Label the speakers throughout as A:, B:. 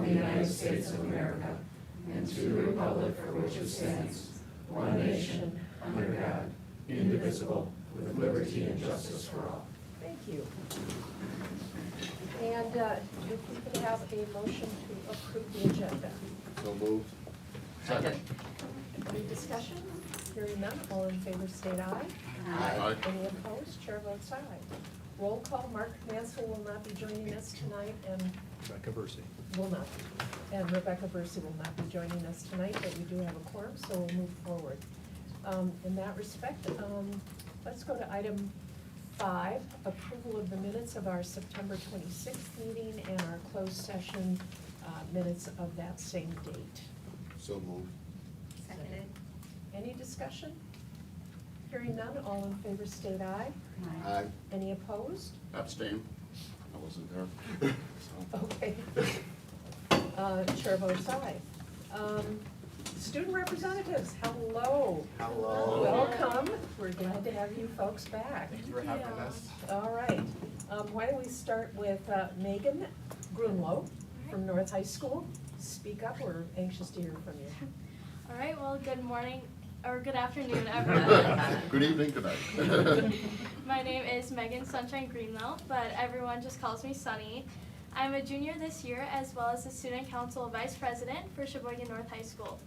A: the United States of America and to the republic for which it stands, one nation, under God, indivisible, with liberty and justice for all.
B: Thank you. And if we could have a motion to approve the agenda.
C: So moved.
D: Second.
B: Any discussion? Hearing none, all in favor state aye.
C: Aye.
B: Any opposed? Chair votes aye. Roll call, Mark Mansell will not be joining us tonight and
E: Rebecca Bursey.
B: will not. And Rebecca Bursey will not be joining us tonight, but we do have a quorum, so we'll move forward. In that respect, let's go to item 5, approval of the minutes of our September 26th meeting and our closed session minutes of that same date.
C: So moved.
D: Seconded.
B: Any discussion? Hearing none, all in favor state aye.
C: Aye.
B: Any opposed?
C: Abstain. I wasn't there. So.
B: Okay. Chair votes aye. Student representatives, hello.
C: Hello.
B: Welcome. We're glad to have you folks back.
C: Thank you for having us.
B: All right. Why don't we start with Megan Grunlow from North High School. Speak up. We're anxious to hear from you.
F: All right, well, good morning, or good afternoon, everyone.
C: Good evening, good night.
F: My name is Megan Sunshine Greenwell, but everyone just calls me Sunny. I'm a junior this year, as well as the Student Council Vice President for Sheboygan North High School.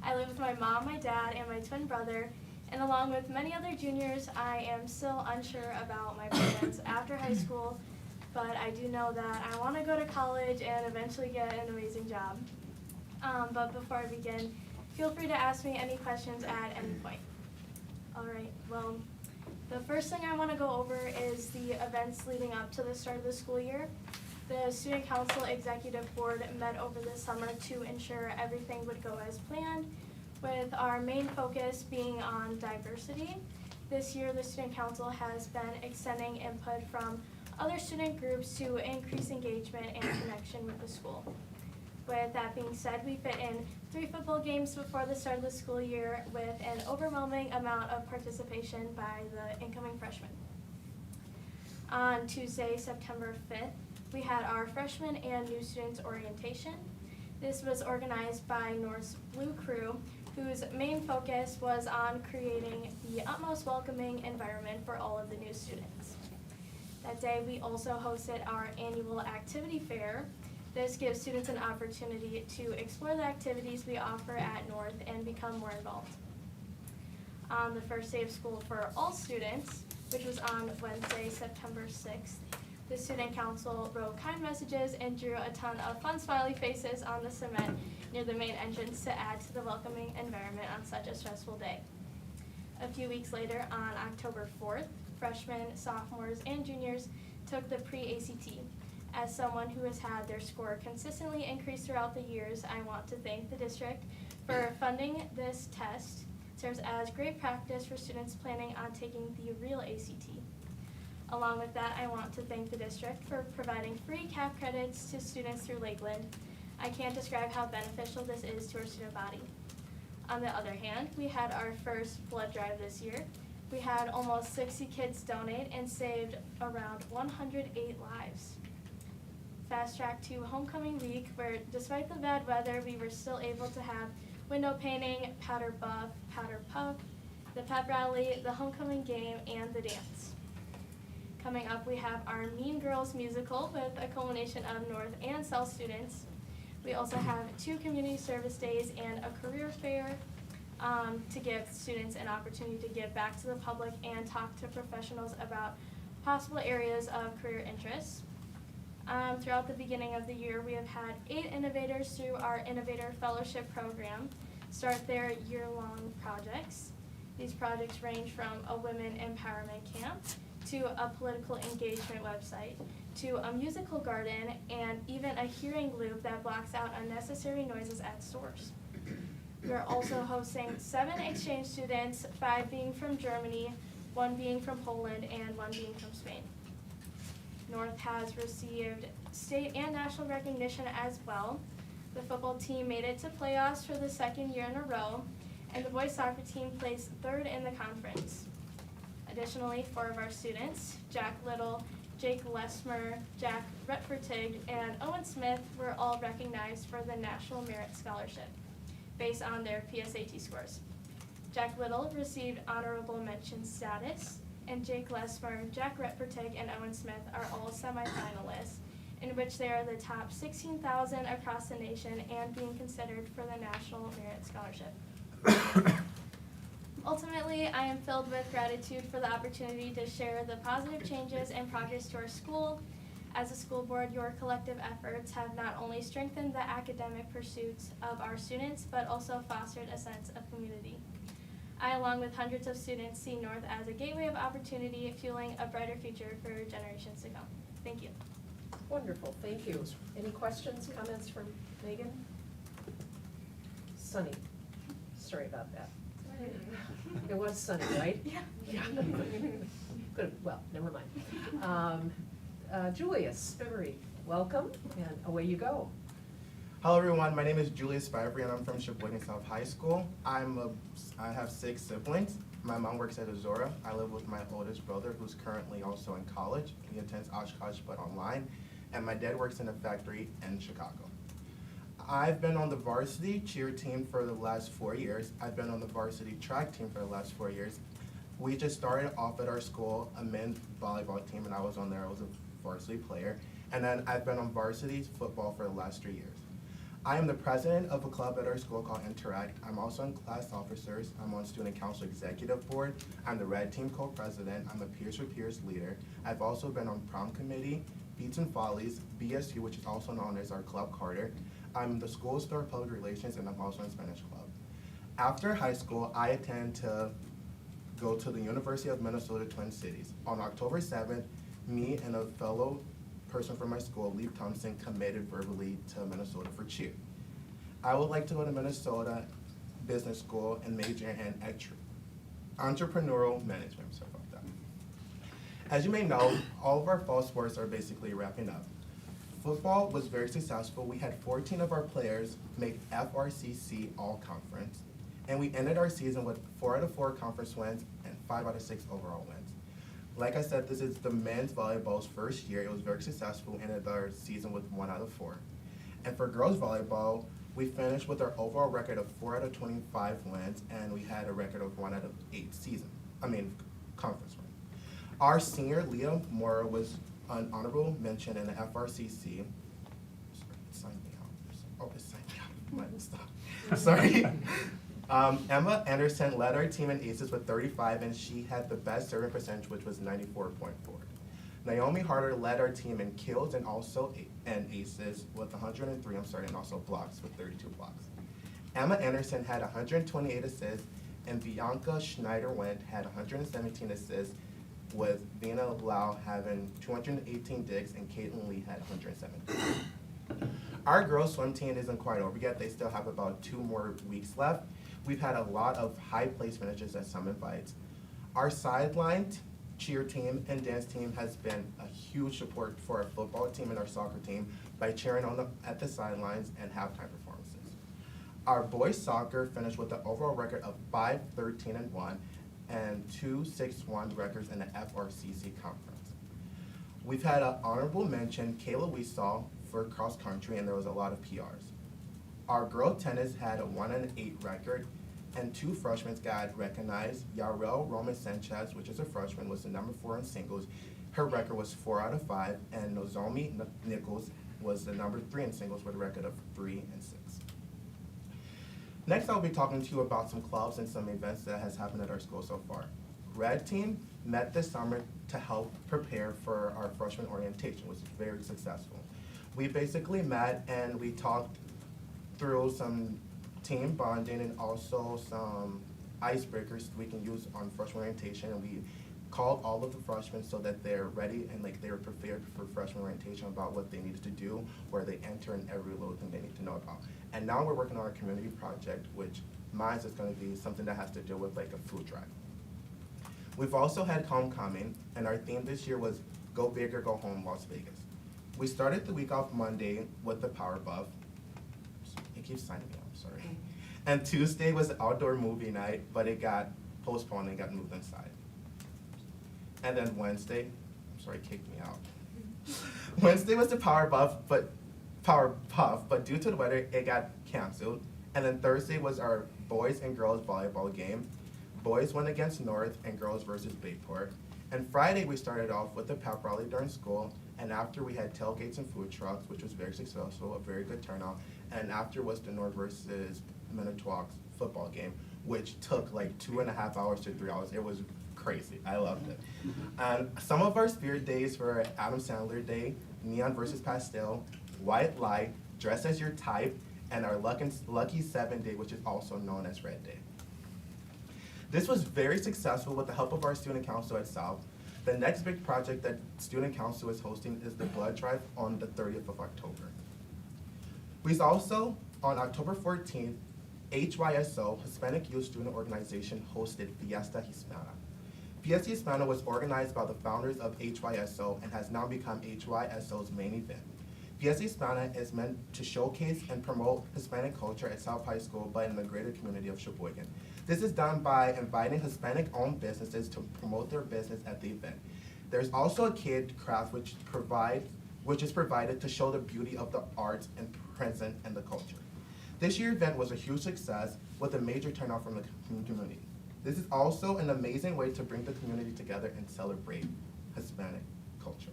F: I live with my mom, my dad, and my twin brother, and along with many other juniors, I am still unsure about my plans after high school, but I do know that I want to go to college and eventually get an amazing job. But before I begin, feel free to ask me any questions at any point. All right, well, the first thing I want to go over is the events leading up to the start of the school year. The Student Council Executive Board met over the summer to ensure everything would go as planned, with our main focus being on diversity. This year, the Student Council has been extending input from other student groups to increase engagement and connection with the school. With that being said, we fit in 3 football games before the start of the school year with an overwhelming amount of participation by the incoming freshmen. On Tuesday, September 5th, we had our freshman and new students orientation. This was organized by North's Blue Crew, whose main focus was on creating the utmost welcoming environment for all of the new students. That day, we also hosted our annual activity fair. This gives students an opportunity to explore the activities we offer at North and become more involved. On the first day of school for all students, which was on Wednesday, September 6th, the Student Council wrote kind messages and drew a ton of fun smiley faces on the cement near the main entrance to add to the welcoming environment on such a stressful day. A few weeks later, on October 4th, freshmen, sophomores, and juniors took the pre-ACT. As someone who has had their score consistently increase throughout the years, I want to thank the district for funding this test. It serves as great practice for students planning on taking the real ACT. Along with that, I want to thank the district for providing free CAP credits to students through Lakeland. I can't describe how beneficial this is to our student body. On the other hand, we had our first blood drive this year. We had almost 60 kids donate and saved around 108 lives. Fast track to homecoming week, where despite the bad weather, we were still able to have window painting, powder buff, powder puff, the pep rally, the homecoming game, and the dance. Coming up, we have our Mean Girls musical with a culmination of North and South students. We also have 2 community service days and a career fair to give students an opportunity to give back to the public and talk to professionals about possible areas of career interest. Throughout the beginning of the year, we have had 8 innovators through our Innovator Fellowship Program start their year-long projects. These projects range from a women empowerment camp to a political engagement website to a musical garden and even a hearing loop that blocks out unnecessary noises at stores. We are also hosting 7 exchange students, 5 being from Germany, 1 being from Poland, and 1 being from Spain. North has received state and national recognition as well. The football team made it to playoffs for the 2nd year in a row, and the boys soccer team placed 3rd in the conference. Additionally, 4 of our students, Jack Little, Jake Lesmer, Jack Retfertig, and Owen Smith were all recognized for the National Merit Scholarship based on their PSAT scores. Jack Little received honorable mention status, and Jake Lesmer, Jack Retfertig, and Owen Smith are all semifinalists, in which they are the top 16,000 across the nation and being considered for the National Merit Scholarship. Ultimately, I am filled with gratitude for the opportunity to share the positive changes and progress to our school. As a school board, your collective efforts have not only strengthened the academic pursuits of our students, but also fostered a sense of community. I, along with hundreds of students, see North as a gateway of opportunity, fueling a brighter future for generations to come. Thank you.
B: Wonderful, thank you. Any questions, comments from Megan? Sunny, sorry about that. It was sunny, right?
F: Yeah.
B: Yeah. Good, well, never mind. Julius Spivery, welcome, and away you go.
E: Hello everyone, my name is Julius Spivery and I'm from Sheboygan South High School. I have 6 siblings. My mom works at Azora. I live with my oldest brother who's currently also in college. He attends Oshkosh but online. And my dad works in a factory in Chicago. I've been on the varsity cheer team for the last 4 years. I've been on the varsity track team for the last 4 years. We just started off at our school, a men's volleyball team, and I was on there. I was a varsity player. And then I've been on varsity football for the last 3 years. I am the president of a club at our school called Interact. I'm also in class officers. I'm on student council executive board. I'm the red team co-president. I'm a peers for peers leader. I've also been on prom committee, Beats and Follies, BSU, which is also known as our Club Carter. I'm the school store public relations, and I'm also in Spanish club. After high school, I intend to go to the University of Minnesota Twin Cities. On October 7th, me and a fellow person from my school, Lee Thompson, committed verbally to Minnesota for cheer. I would like to go to Minnesota Business School and major in entrepreneurial management. Sorry about that. As you may know, all of our fall sports are basically wrapping up. Football was very successful. We had 14 of our players make FRCC All-Conference, and we ended our season with 4 out of 4 conference wins and 5 out of 6 overall wins. Like I said, this is the men's volleyball's first year. It was very successful, ended our season with 1 out of 4. And for girls volleyball, we finished with our overall record of 4 out of 25 wins, and we had a record of 1 out of 8 conference wins. Our senior, Leah Mora, was an honorable mention in the FRCC. Sign me out. Oh, it's signed me out. Stop. Sorry. Emma Anderson led our team in aces with 35, and she had the best serving percentage, which was 94.4. Naomi Harder led our team in kills and also in aces with 103, and also blocks with 32 blocks. Emma Anderson had 128 assists, and Bianca Schneider-Wendt had 117 assists, with Vina Lau having 218 digs, and Caitlin Lee had 107. Our girls swim team isn't quite over yet. They still have about 2 more weeks left. We've had a lot of high place finishes at some invites. Our sideline cheer team and dance team has been a huge support for our football team and our soccer team by cheering on them at the sidelines and halftime performances. Our boys soccer finished with an overall record of 5-13-1 and 2-6-1 records in the FRCC conference. We've had an honorable mention, Kayla Weesaw, for cross country, and there was a lot of PRs. Our girl tennis had a 1-8 record, and 2 freshmen got recognized. Yarel Roman Sanchez, which is a freshman, was the number 4 in singles. Her record was 4 out of 5, and Nozomi Nichols was the number 3 in singles with a record of 3 and 6. Next, I'll be talking to you about some clubs and some events that has happened at our school so far. Red Team met this summer to help prepare for our freshman orientation, which is very successful. We basically met and we talked through some team bonding and also some icebreakers we can use on freshman orientation, and we called all of the freshmen so that they're ready and like they're prepared for freshman orientation about what they needed to do, where they enter, and every little thing they need to know about. And now we're working on a community project, which mine is going to be something that has to do with like a food drive. We've also had homecoming, and our theme this year was Go Big or Go Home, Las Vegas. We started the week off Monday with the Power Buff. It keeps signing me out, I'm sorry. And Tuesday was outdoor movie night, but it got postponed and got moved inside. And then Wednesday, I'm sorry, kicked me out. Wednesday was the Power Puff, but due to the weather, it got canceled. And then Thursday was our boys and girls volleyball game. Boys went against North and girls versus Bayport. And Friday, we started off with the pep rally during school, and after we had tailgates and food trucks, which was very successful, a very good turnout. And after was the North versus Manitowoc's football game, which took like 2.5 hours to 3 hours. It was crazy. I loved it. And some of our spirit days were Adam Sandler Day, Neon versus Pastel, White Light, Dress as Your Type, and our Lucky 7 Day, which is also known as Red Day. This was very successful with the help of our student council at South. The next big project that student council is hosting is the blood drive on the 30th of October. We also, on October 14th, HYSO, Hispanic Youth Student Organization, hosted Fiesta Hispana. Fiesta Hispana was organized by the founders of HYSO and has now become HYSO's main event. Fiesta Hispana is meant to showcase and promote Hispanic culture at South High School, but in the greater community of Sheboygan. This is done by inviting Hispanic-owned businesses to promote their business at the event. There's also a kid craft which is provided to show the beauty of the arts and present and the culture. This year's event was a huge success with a major turnout from the community. This is also an amazing way to bring the community together and celebrate Hispanic culture.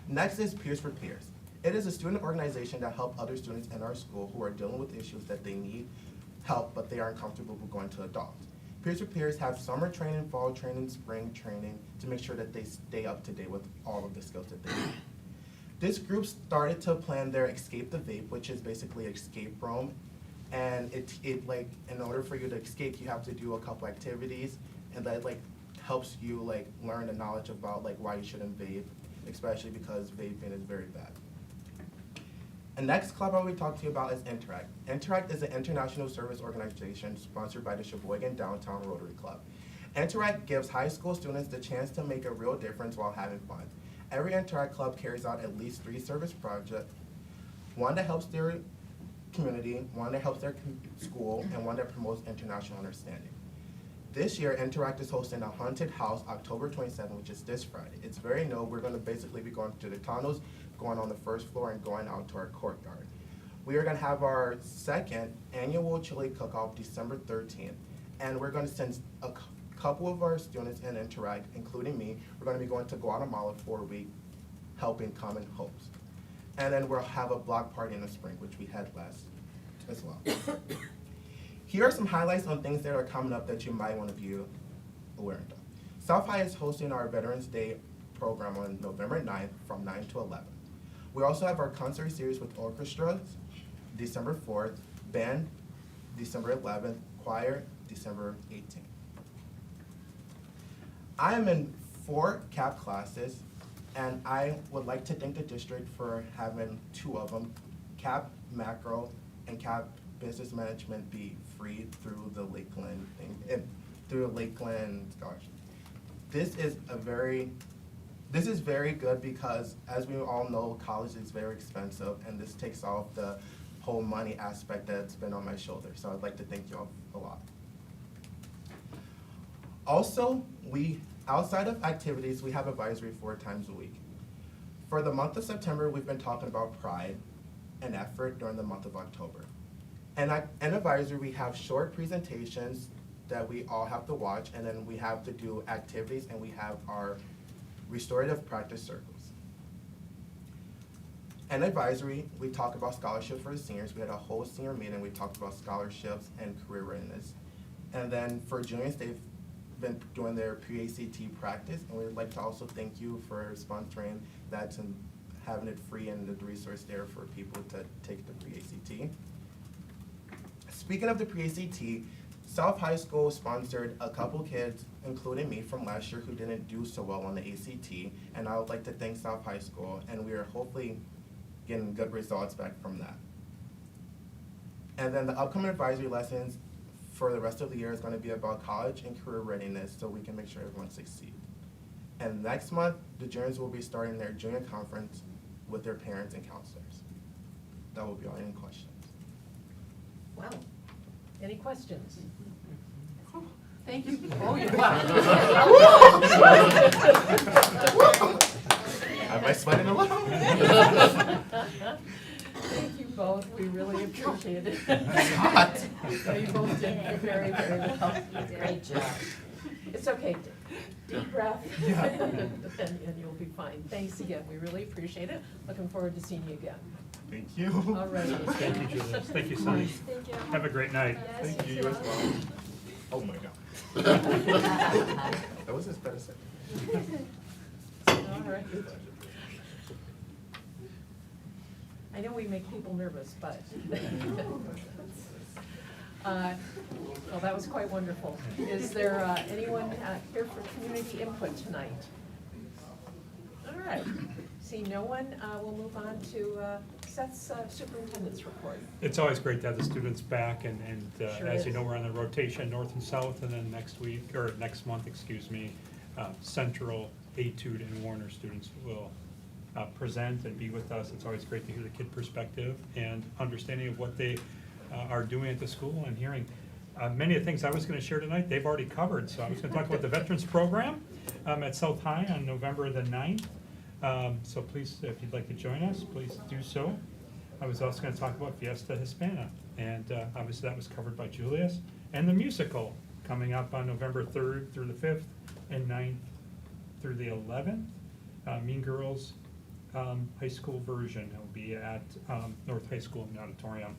E: Next is Peers for Peers. It is a student organization that helps other students in our school who are dealing with issues that they need help, but they aren't comfortable with going to adults. Peers for Peers have summer training, fall training, spring training to make sure that they stay up to date with all of the skills that they need. This group started to plan their Escape the Vape, which is basically escape room. And it like, in order for you to escape, you have to do a couple activities, and that like helps you like learn the knowledge about like why you shouldn't vape, especially because vaping is very bad. The next club I will talk to you about is Interact. Interact is an international service organization sponsored by the Sheboygan Downtown Rotary Club. Interact gives high school students the chance to make a real difference while having fun. Every Interact club carries out at least 3 service projects, one that helps their community, one that helps their school, and one that promotes international understanding. This year, Interact is hosting a haunted house October 27th, which is this Friday. It's very new. We're going to basically be going to the tunnels, going on the first floor, and going out to our courtyard. We are going to have our second annual chili cook-off December 13th, and we're going to send a couple of our students in Interact, including me. We're going to be going to Guatemala for a week, helping Common Hopes. And then we'll have a block party in the spring, which we had last as well. Here are some highlights on things that are coming up that you might want to be aware of. South High is hosting our Veterans Day program on November 9th from 9 to 11. We also have our concert series with orchestras, December 4th, band, December 11th, choir, December 18th. I am in 4 CAP classes, and I would like to thank the district for having 2 of them, CAP Macro and CAP Business Management, be free through the Lakeland thing, through the Lakeland scholarship. This is very good because, as we all know, college is very expensive, and this takes off the whole money aspect that's been on my shoulder. So I'd like to thank you all a lot. Also, outside of activities, we have advisory 4 times a week. For the month of September, we've been talking about pride and effort during the month of October. And in advisory, we have short presentations that we all have to watch, and then we have to do activities, and we have our restorative practice circles. In advisory, we talk about scholarships for the seniors. We had a whole senior meeting. We talked about scholarships and career readiness. And then for juniors, they've been doing their pre-ACT practice, and we'd like to also thank you for sponsoring that and having it free and the resource there for people to take the pre-ACT. Speaking of the pre-ACT, South High School sponsored a couple kids, including me from last year, who didn't do so well on the ACT, and I would like to thank South High School, and we are hopefully getting good results back from that. And then the upcoming advisory lessons for the rest of the year is going to be about college and career readiness, so we can make sure everyone succeeds. And next month, the juniors will be starting their junior conference with their parents and counselors. That will be all. Any questions?
B: Wow. Any questions? Thank you. Oh,
E: Am I sweating a little?
B: Thank you both, we really appreciate it.
E: It's hot.
B: No, you both did very, very well.
D: Great job.
B: It's okay, deep breath, and you'll be fine. Thanks again, we really appreciate it. Looking forward to seeing you again.
E: Thank you.
B: All right.
G: Thank you, Julius. Thank you, Sonny.
F: Thank you.
G: Have a great night.
F: Yes,
E: Thank you,
F: too.
E: as well. Oh my God. That was his better set.
B: All right. I know we make people nervous, but. Well, that was quite wonderful. Is there anyone here for community input tonight? All right. See no one, we'll move on to Seth's superintendent's report.
G: It's always great to have the students back, and
B: Sure
G: as you
B: is.
G: know, we're on the rotation, north and south, and then next month, Central, Etude, and Warner students will present and be with us. It's always great to hear the kid perspective and understanding of what they are doing at the school and hearing. Many of the things I was gonna share tonight, they've already covered, so I was gonna talk about the Veterans Program at South High on November the 9th. So please, if you'd like to join us, please do so. I was also gonna talk about Fiesta Hispana, and obviously that was covered by Julius. And the musical coming up on November 3rd through the 5th and 9th through the 11th. Mean Girls high school version. It'll be at North High School in the auditorium.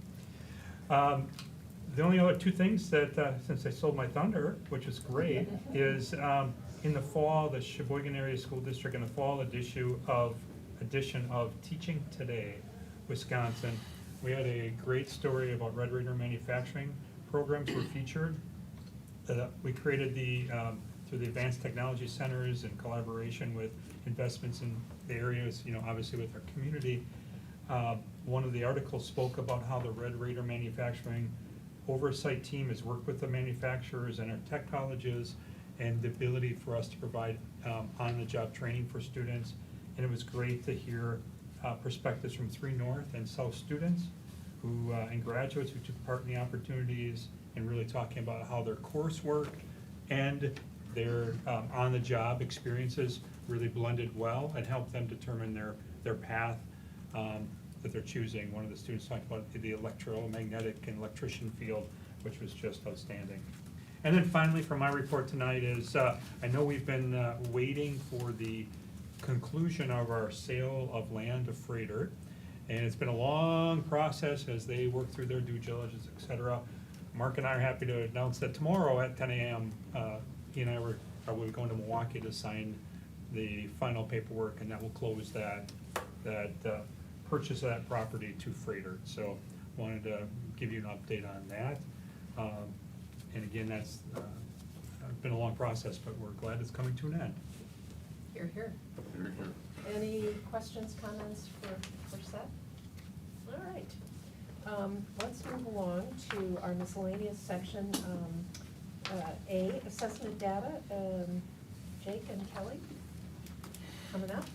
G: The only other two things that, since I sold my thunder, which is great, is in the fall, the Sheboygan Area School District, in the fall edition of Teaching Today, Wisconsin, we had a great story about Red Raider manufacturing programs were featured. We created through the Advanced Technology Centers in collaboration with investments in the areas, obviously with our community. One of the articles spoke about how the Red Raider manufacturing oversight team has worked with the manufacturers and our tech colleges, and the ability for us to provide on-the-job training for students. And it was great to hear perspectives from 3 North and South students who and graduates who took part in the opportunities, and really talking about how their coursework and their on-the-job experiences really blended well and helped them determine their path that they're choosing. One of the students talked about the electromagnetic and electrician field, which was just outstanding. And then finally, for my report tonight is, I know we've been waiting for the conclusion of our sale of land to Freighter, and it's been a long process as they work through their due diligence, et cetera. Mark and I are happy to announce that tomorrow at 10 a.m., he and I were probably going to Milwaukee to sign the final paperwork, and that will close that purchase of that property to Freighter. So wanted to give you an update on that. And again, that's been a long process, but we're glad it's coming to an end.
B: Here, here.
C: Here, here.
B: Any questions, comments for Seth? All right. Let's move along to our miscellaneous section. A, assessment data. Jake and Kelly, coming up.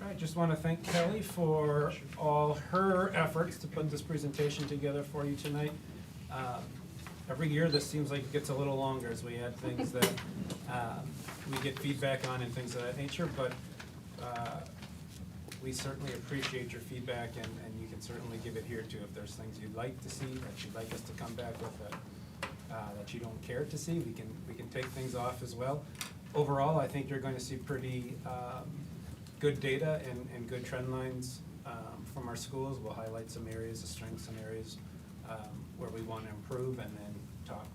H: I just want to thank Kelly for all her efforts to put this presentation together for you tonight. Every year, this seems like it gets a little longer as we add things that we get feedback on and things of that nature, but we certainly appreciate your feedback, and you can certainly give it here too. If there's things you'd like to see, that you'd like us to come back with, that you don't care to see, we can take things off as well. Overall, I think you're going to see pretty good data and good trend lines from our schools. We'll highlight some areas of strength, some areas where we want to improve, and then talk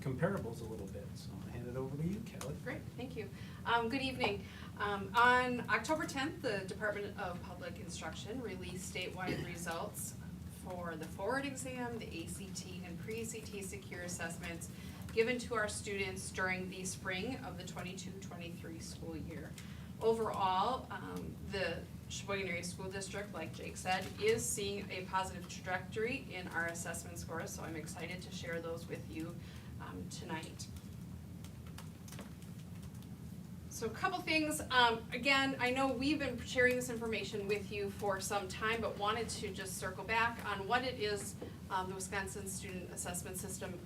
H: comparables a little bit. So I'll hand it over to you, Kelly.
D: Great, thank you. Good evening. On October 10th, the Department of Public Instruction released statewide results for the forward exam, the ACT, and pre-ACT secure assessments given to our students during the spring of the 22-23 school year. Overall, the Sheboygan Area School District, like Jake said, is seeing a positive trajectory in our assessment scores, so I'm excited to share those with you tonight. So a couple things, again, I know we've been sharing this information with you for some time, but wanted to just circle back on what it is the Wisconsin Student Assessment System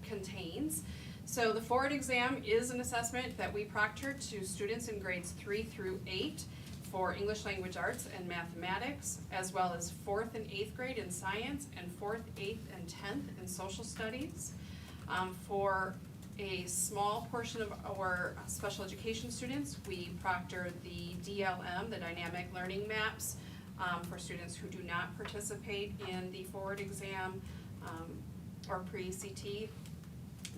D: contains. So the forward exam is an assessment that we proctor to students in grades 3 through 8 for English Language Arts and Mathematics, as well as 4th and 8th grade in Science, and 4th, 8th, and 10th in Social Studies. For a small portion of our special education students, we proctor the DLM, the Dynamic Learning Maps, for students who do not participate in the forward exam or pre-ACT.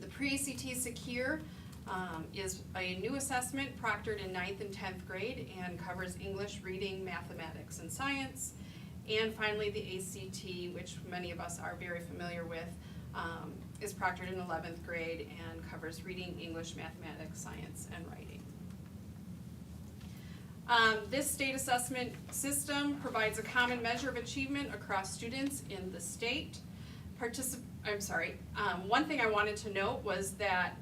D: The pre-ACT Secure is a new assessment proctored in 9th and 10th grade and covers English, reading, mathematics, and science. And finally, the ACT, which many of us are very familiar with, is proctored in 11th grade and covers reading, English, mathematics, science, and writing. This state assessment system provides a common measure of achievement across students in the state. One thing I wanted to note was that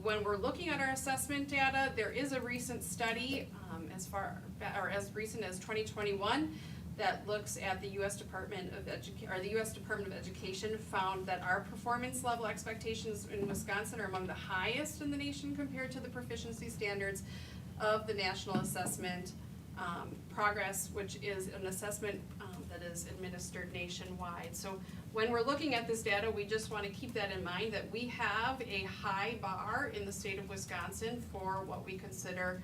D: when we're looking at our assessment data, there is a recent study as recent as 2021 that looks at the U.S. Department of Education found that our performance level expectations in Wisconsin are among the highest in the nation compared to the proficiency standards of the National Assessment Progress, which is an assessment that is administered nationwide. So when we're looking at this data, we just want to keep that in mind, that we have a high bar in the state of Wisconsin for what we consider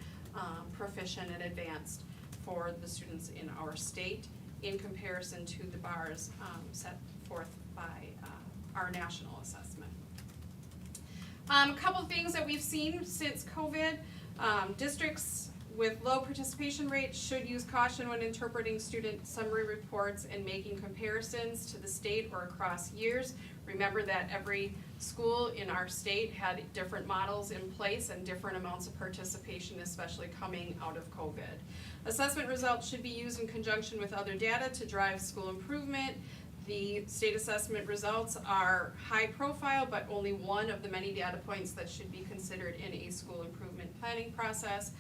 D: proficient and advanced for the students in our state in comparison to the bars set forth by our national assessment. A couple things that we've seen since COVID. Districts with low participation rates should use caution when interpreting student summary reports and making comparisons to the state or across years. Remember that every school in our state had different models in place and different amounts of participation, especially coming out of COVID. Assessment results should be used in conjunction with other data to drive school improvement. The state assessment results are high profile, but only one of the many data points that should be considered in a school improvement planning process.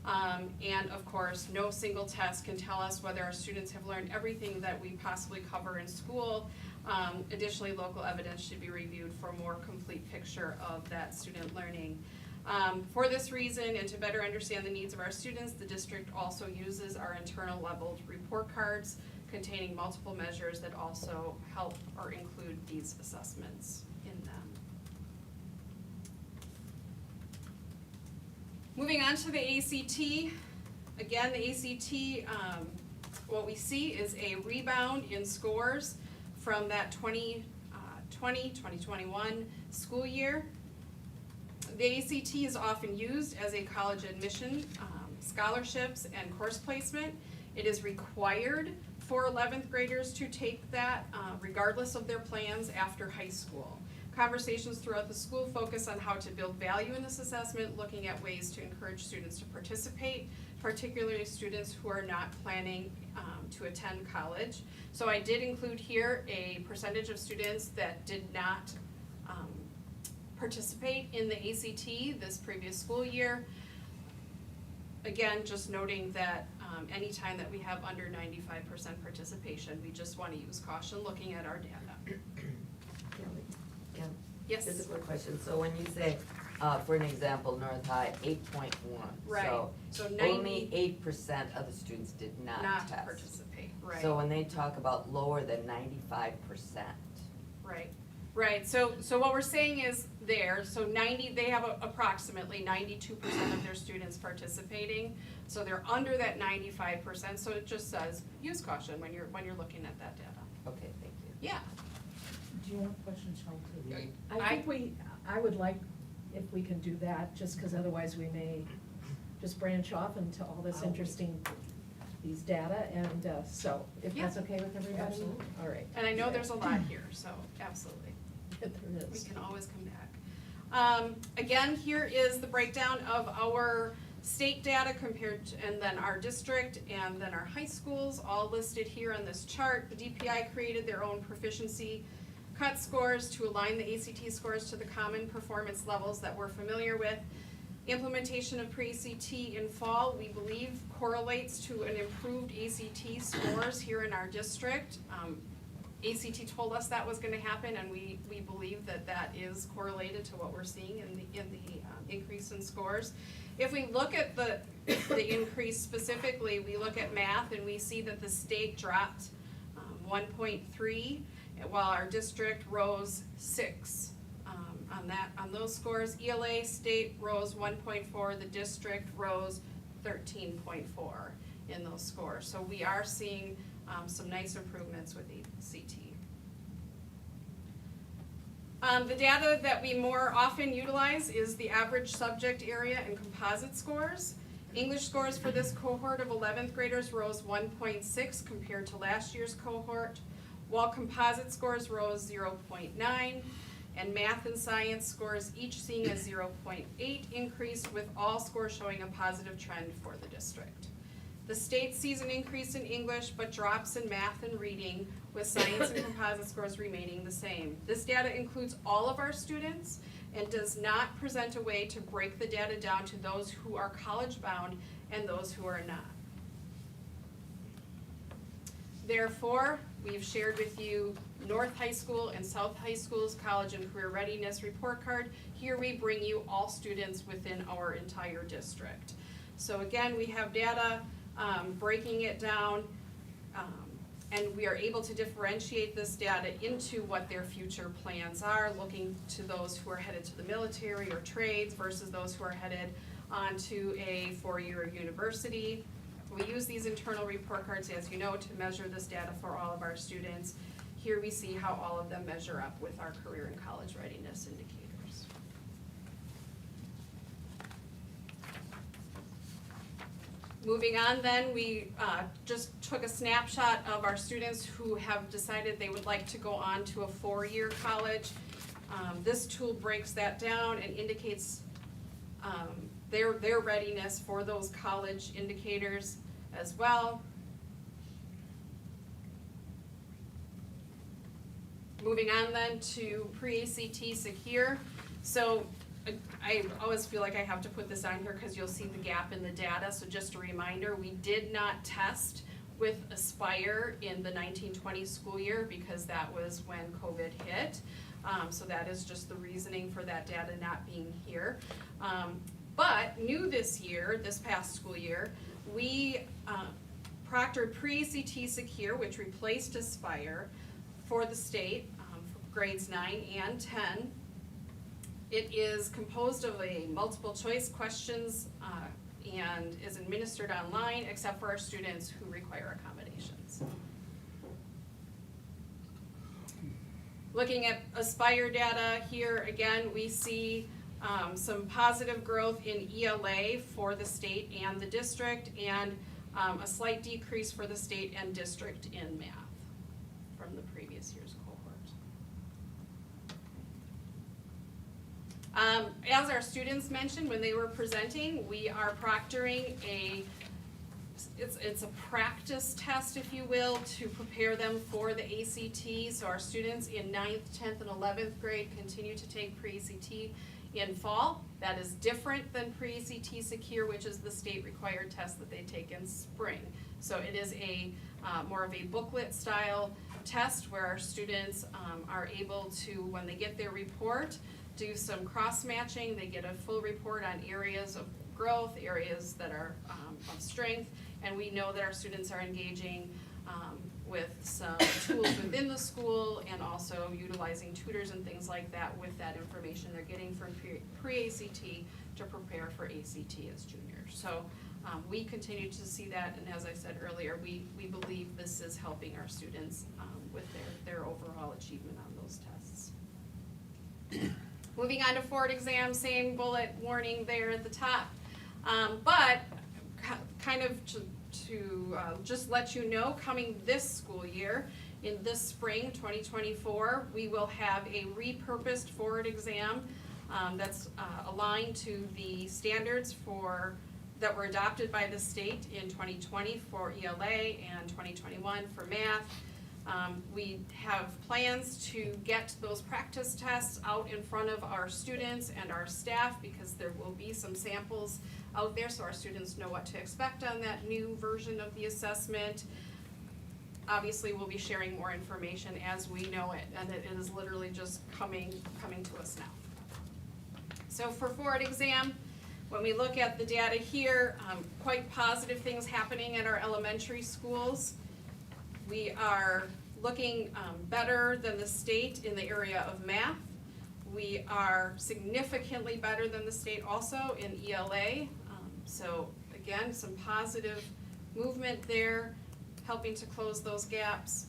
D: And of course, no single test can tell us whether our students have learned everything that we possibly cover in school. Additionally, local evidence should be reviewed for a more complete picture of that student learning. For this reason, and to better understand the needs of our students, the district also uses our internal leveled report cards containing multiple measures that also help or include these assessments in them. Moving on to the ACT. Again, the ACT, what we see is a rebound in scores from that 2020-2021 school year. The ACT is often used as a college admission, scholarships, and course placement. It is required for 11th graders to take that regardless of their plans after high school. Conversations throughout the school focus on how to build value in this assessment, looking at ways to encourage students to participate, particularly students who are not planning to attend college. So I did include here a percentage of students that did not participate in the ACT this previous school year. Again, just noting that anytime that we have under 95% participation, we just want to use caution looking at our data. Yes.
I: Just a quick question. So when you say, for an example, North High, 8.1.
D: Right.
I: So
D: 90
I: only 8% of the students did not test.
D: Participate, right.
I: So when they talk about lower than 95%.
D: Right, so what we're saying is so they have approximately 92% of their students participating, so they're under that 95%, so it just says, use caution when you're looking at that data.
I: Okay, thank you.
D: Yeah.
B: Do you have questions, Charlie?
D: I-
B: I would like, if we can do that, just because otherwise we may just branch off into all this interesting, these data, and so, if that's okay with everybody?
D: Absolutely.
B: All right.
D: And I know there's a lot here, so absolutely.
B: There
D: We
B: is.
D: can always come back. Again, here is the breakdown of our state data compared to, and then our district, and then our high schools, all listed here on this chart. The DPI created their own proficiency cut scores to align the ACT scores to the common performance levels that we're familiar with. Implementation of pre-ACT in fall, we believe correlates to an improved ACT scores here in our district. ACT told us that was gonna happen, and we believe that that is correlated to what we're seeing in the increase in scores. If we look at the increase specifically, we look at math and we see that the state dropped 1.3, while our district rose 6. On those scores, ELA state rose 1.4, the district rose 13.4 in those scores. So we are seeing some nice improvements with ACT. The data that we more often utilize is the average subject area and composite scores. English scores for this cohort of 11th graders rose 1.6 compared to last year's cohort, while composite scores rose 0.9, and math and science scores each seeing a 0.8 increase, with all scores showing a positive trend for the district. The state sees an increase in English but drops in math and reading, with science and composite scores remaining the same. This data includes all of our students and does not present a way to break the data down to those who are college bound and those who are not. Therefore, we've shared with you North High School and South High School's College and Career Readiness Report Card. Here we bring you all students within our entire district. So again, we have data breaking it down, and we are able to differentiate this data into what their future plans are, looking to those who are headed to the military or trades versus those who are headed onto a four-year university. We use these internal report cards, as you know, to measure this data for all of our students. Here we see how all of them measure up with our career and college readiness indicators. Moving on then, we just took a snapshot of our students who have decided they would like to go on to a four-year college. This tool breaks that down and indicates their readiness for those college indicators as well. Moving on then to pre-ACT secure. So I always feel like I have to put this on here because you'll see the gap in the data. So just a reminder, we did not test with Aspire in the 1920 school year because that was when COVID hit. So that is just the reasoning for that data not being here. But new this year, this past school year, we proctored pre-ACT secure, which replaced Aspire for the state for grades 9 and 10. It is composed of a multiple choice questions and is administered online, except for our students who require accommodations. Looking at Aspire data here, again, we see some positive growth in ELA for the state and the district, and a slight decrease for the state and district in math from the previous year's cohort. As our students mentioned when they were presenting, we are proctoring it's a practice test, if you will, to prepare them for the ACT. So our students in 9th, 10th, and 11th grade continue to take pre-ACT in fall. That is different than pre-ACT secure, which is the state required test that they take in spring. So it is a more of a booklet style test where our students are able to, when they get their report, do some cross-matching. They get a full report on areas of growth, areas that are of strength, and we know that our students are engaging with some tools within the school and also utilizing tutors and things like that with that information they're getting from pre-ACT to prepare for ACT as juniors. So we continue to see that, and as I said earlier, we believe this is helping our students with their overall achievement on those tests. Moving on to forward exam, same bullet warning there at the top. But kind of to just let you know, coming this school year, in this spring 2024, we will have a repurposed forward exam that's aligned to the standards that were adopted by the state in 2020 for ELA and 2021 for math. We have plans to get those practice tests out in front of our students and our staff because there will be some samples out there so our students know what to expect on that new version of the assessment. Obviously, we'll be sharing more information as we know it, and it is literally just coming to us now. So for forward exam, when we look at the data here, quite positive things happening at our elementary schools. We are looking better than the state in the area of math. We are significantly better than the state also in ELA. So again, some positive movement there, helping to close those gaps.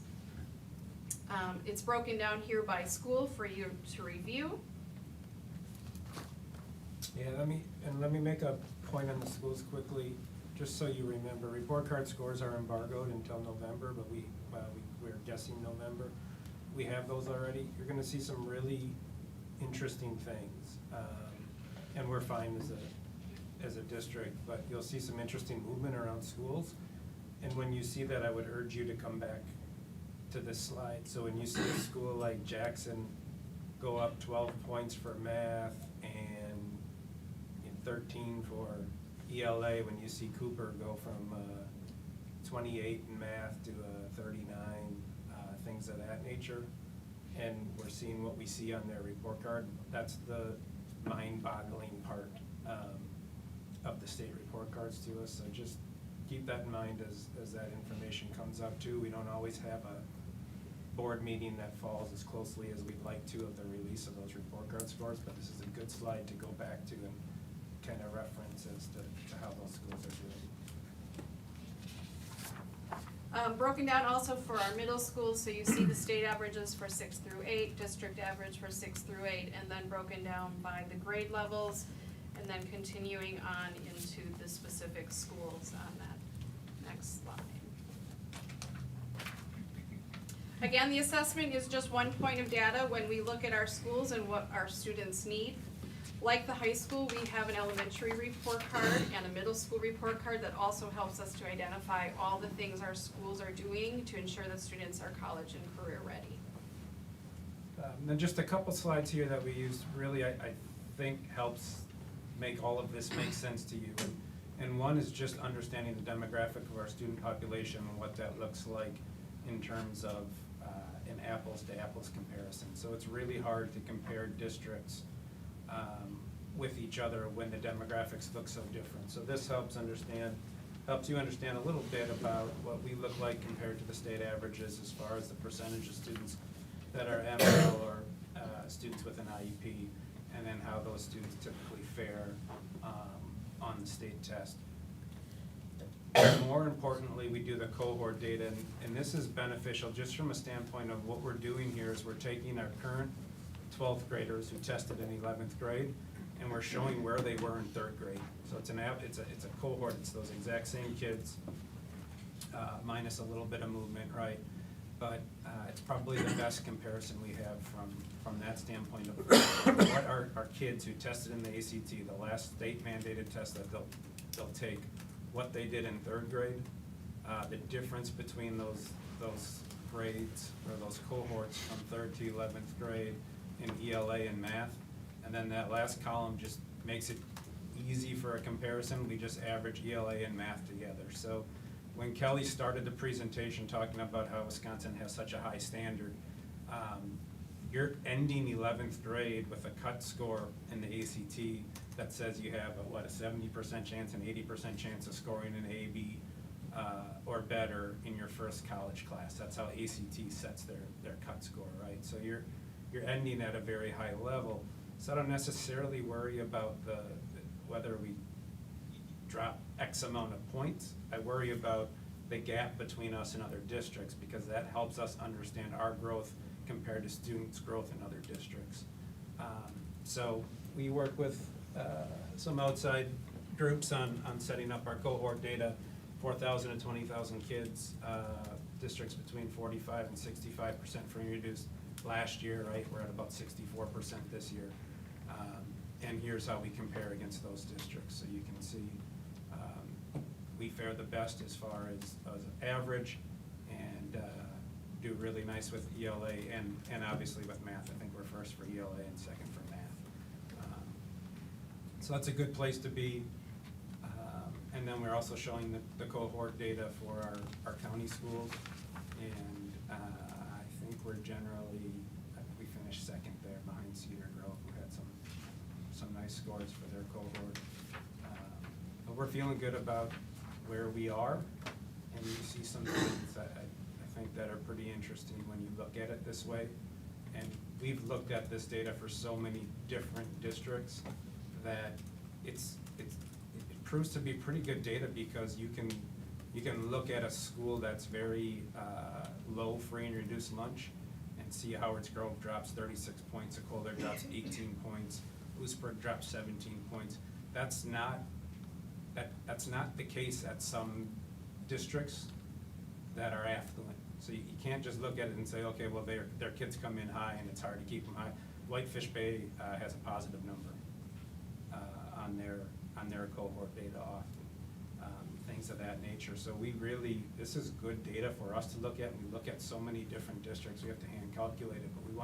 D: It's broken down here by school for you to review.
H: Yeah, let me make a point on the schools quickly, just so you remember. Report card scores are embargoed until November, but we're guessing November. We have those already. You're gonna see some really interesting things. And we're fine as a district, but you'll see some interesting movement around schools. And when you see that, I would urge you to come back to this slide. So when you see a school like Jackson go up 12 points for math and 13 for ELA, when you see Cooper go from 28 in math to 39, things of that nature, and we're seeing what we see on their report card, that's the mind-boggling part of the state report cards to us. So just keep that in mind as that information comes up too. We don't always have a board meeting that falls as closely as we'd like to of the release of those report card scores, but this is a good slide to go back to and kind of reference as to how those schools are doing.
D: Broken down also for our middle schools, so you see the state averages for 6 through 8, district average for 6 through 8, and then broken down by the grade levels, and then continuing on into the specific schools on that next slide. Again, the assessment is just one point of data when we look at our schools and what our students need. Like the high school, we have an elementary report card and a middle school report card that also helps us to identify all the things our schools are doing to ensure that students are college and career ready.
H: And just a couple slides here that we used really, I think helps make all of this make sense to you. And one is just understanding the demographic of our student population and what that looks like in terms of an apples to apples comparison. So it's really hard to compare districts with each other when the demographics look so different. So this helps you understand a little bit about what we look like compared to the state averages as far as the percentage of students that are ML or students with an IEP, and then how those students typically fare on the state test. More importantly, we do the cohort data, and this is beneficial just from a standpoint of what we're doing here is we're taking our current 12th graders who tested in 11th grade, and we're showing where they were in 3rd grade. So it's a cohort, it's those exact same kids, minus a little bit of movement, right? But it's probably the best comparison we have from that standpoint of what our kids who tested in the ACT, the last state mandated test that they'll take, what they did in 3rd grade, the difference between those grades or those cohorts from 3rd to 11th grade in ELA and math, and then that last column just makes it easy for a comparison. We just average ELA and math together. So when Kelly started the presentation talking about how Wisconsin has such a high standard, you're ending 11th grade with a cut score in the ACT that says you have a 70% chance and 80% chance of scoring an A, B, or better in your first college class. That's how ACT sets their cut score, right? So you're ending at a very high level. So I don't necessarily worry about whether we drop X amount of points. I worry about the gap between us and other districts, because that helps us understand our growth compared to students' growth in other districts. So we work with some outside groups on setting up our cohort data, 4,000 to 20,000 kids, districts between 45 and 65% for introduced last year, right? We're at about 64% this year. And here's how we compare against those districts. So you can see we fare the best as far as average, and do really nice with ELA and obviously with math. I think we're first for ELA and second for math. So that's a good place to be. And then we're also showing the cohort data for our county schools. And I think we finished second there behind Cedar Grove, who had some nice scores for their cohort. But we're feeling good about where we are, and you see some things that I think that are pretty interesting when you look at it this way. And we've looked at this data for so many different districts that it proves to be pretty good data, because you can look at a school that's very low free and reduced lunch and see Howard's Grove drops 36 points, Ecolder drops 18 points, Lewisburg drops 17 points. That's not the case at some districts that are affluent. So you can't just look at it and say, okay, well, their kids come in high and it's hard to keep them high. Whitefish Bay has a positive number on their cohort data often, things of that nature. So this is good data for us to look at. We look at so many different districts. We have to hand calculate it, but we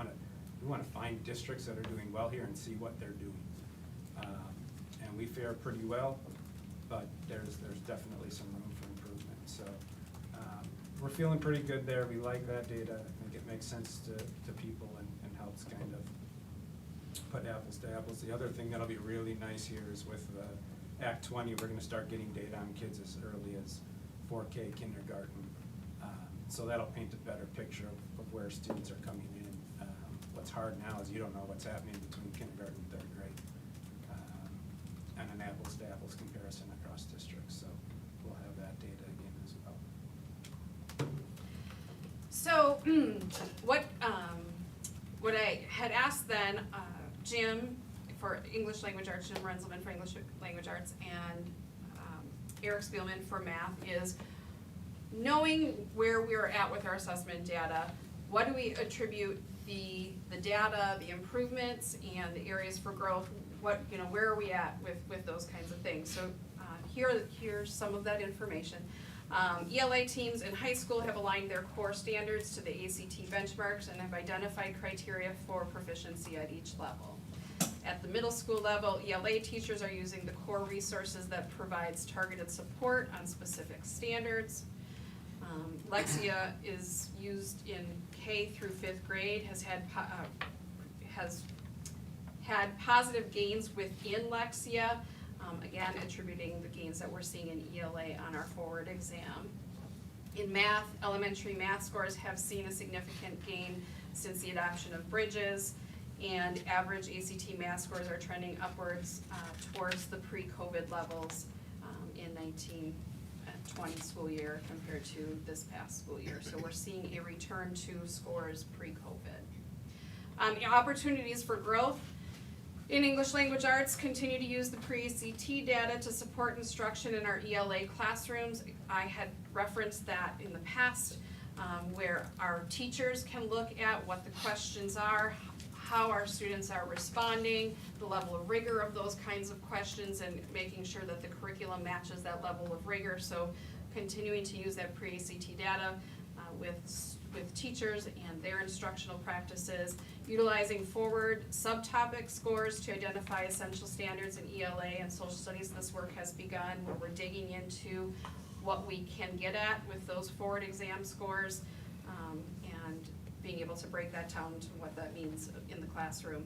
H: want to find districts that are doing well here and see what they're doing. And we fare pretty well, but there's definitely some room for improvement. So we're feeling pretty good there. We like that data. I think it makes sense to people and helps kind of put apples to apples. The other thing that'll be really nice here is with Act 20, we're gonna start getting data on kids as early as 4K kindergarten. So that'll paint a better picture of where students are coming in. What's hard now is you don't know what's happening between kindergarten and third grade. And an apples to apples comparison across districts. So we'll have that data again as well.
D: So what I had asked then, Jim for English Language Arts, Jim Renzelman for English Language Arts, and Eric Spielman for math is knowing where we're at with our assessment data, what do we attribute the data, the improvements, and the areas for growth, where are we at with those kinds of things. So here's some of that information. ELA teams in high school have aligned their core standards to the ACT benchmarks and have identified criteria for proficiency at each level. At the middle school level, ELA teachers are using the core resources that provides targeted support on specific standards. Lexia is used in K through 5th grade, has had positive gains within Lexia, again attributing the gains that we're seeing in ELA on our forward exam. In math, elementary math scores have seen a significant gain since the adoption of Bridges, and average ACT math scores are trending upwards towards the pre-COVID levels in 19-20 school year compared to this past school year. So we're seeing a return to scores pre-COVID. Opportunities for growth. In English Language Arts, continue to use the pre-ACT data to support instruction in our ELA classrooms. I had referenced that in the past, where our teachers can look at what the questions are, how our students are responding, the level of rigor of those kinds of questions, and making sure that the curriculum matches that level of rigor. So continuing to use that pre-ACT data with teachers and their instructional practices, utilizing forward subtopic scores to identify essential standards in ELA and social studies. This work has begun where we're digging into what we can get at with those forward exam scores, and being able to break that down to what that means in the classroom.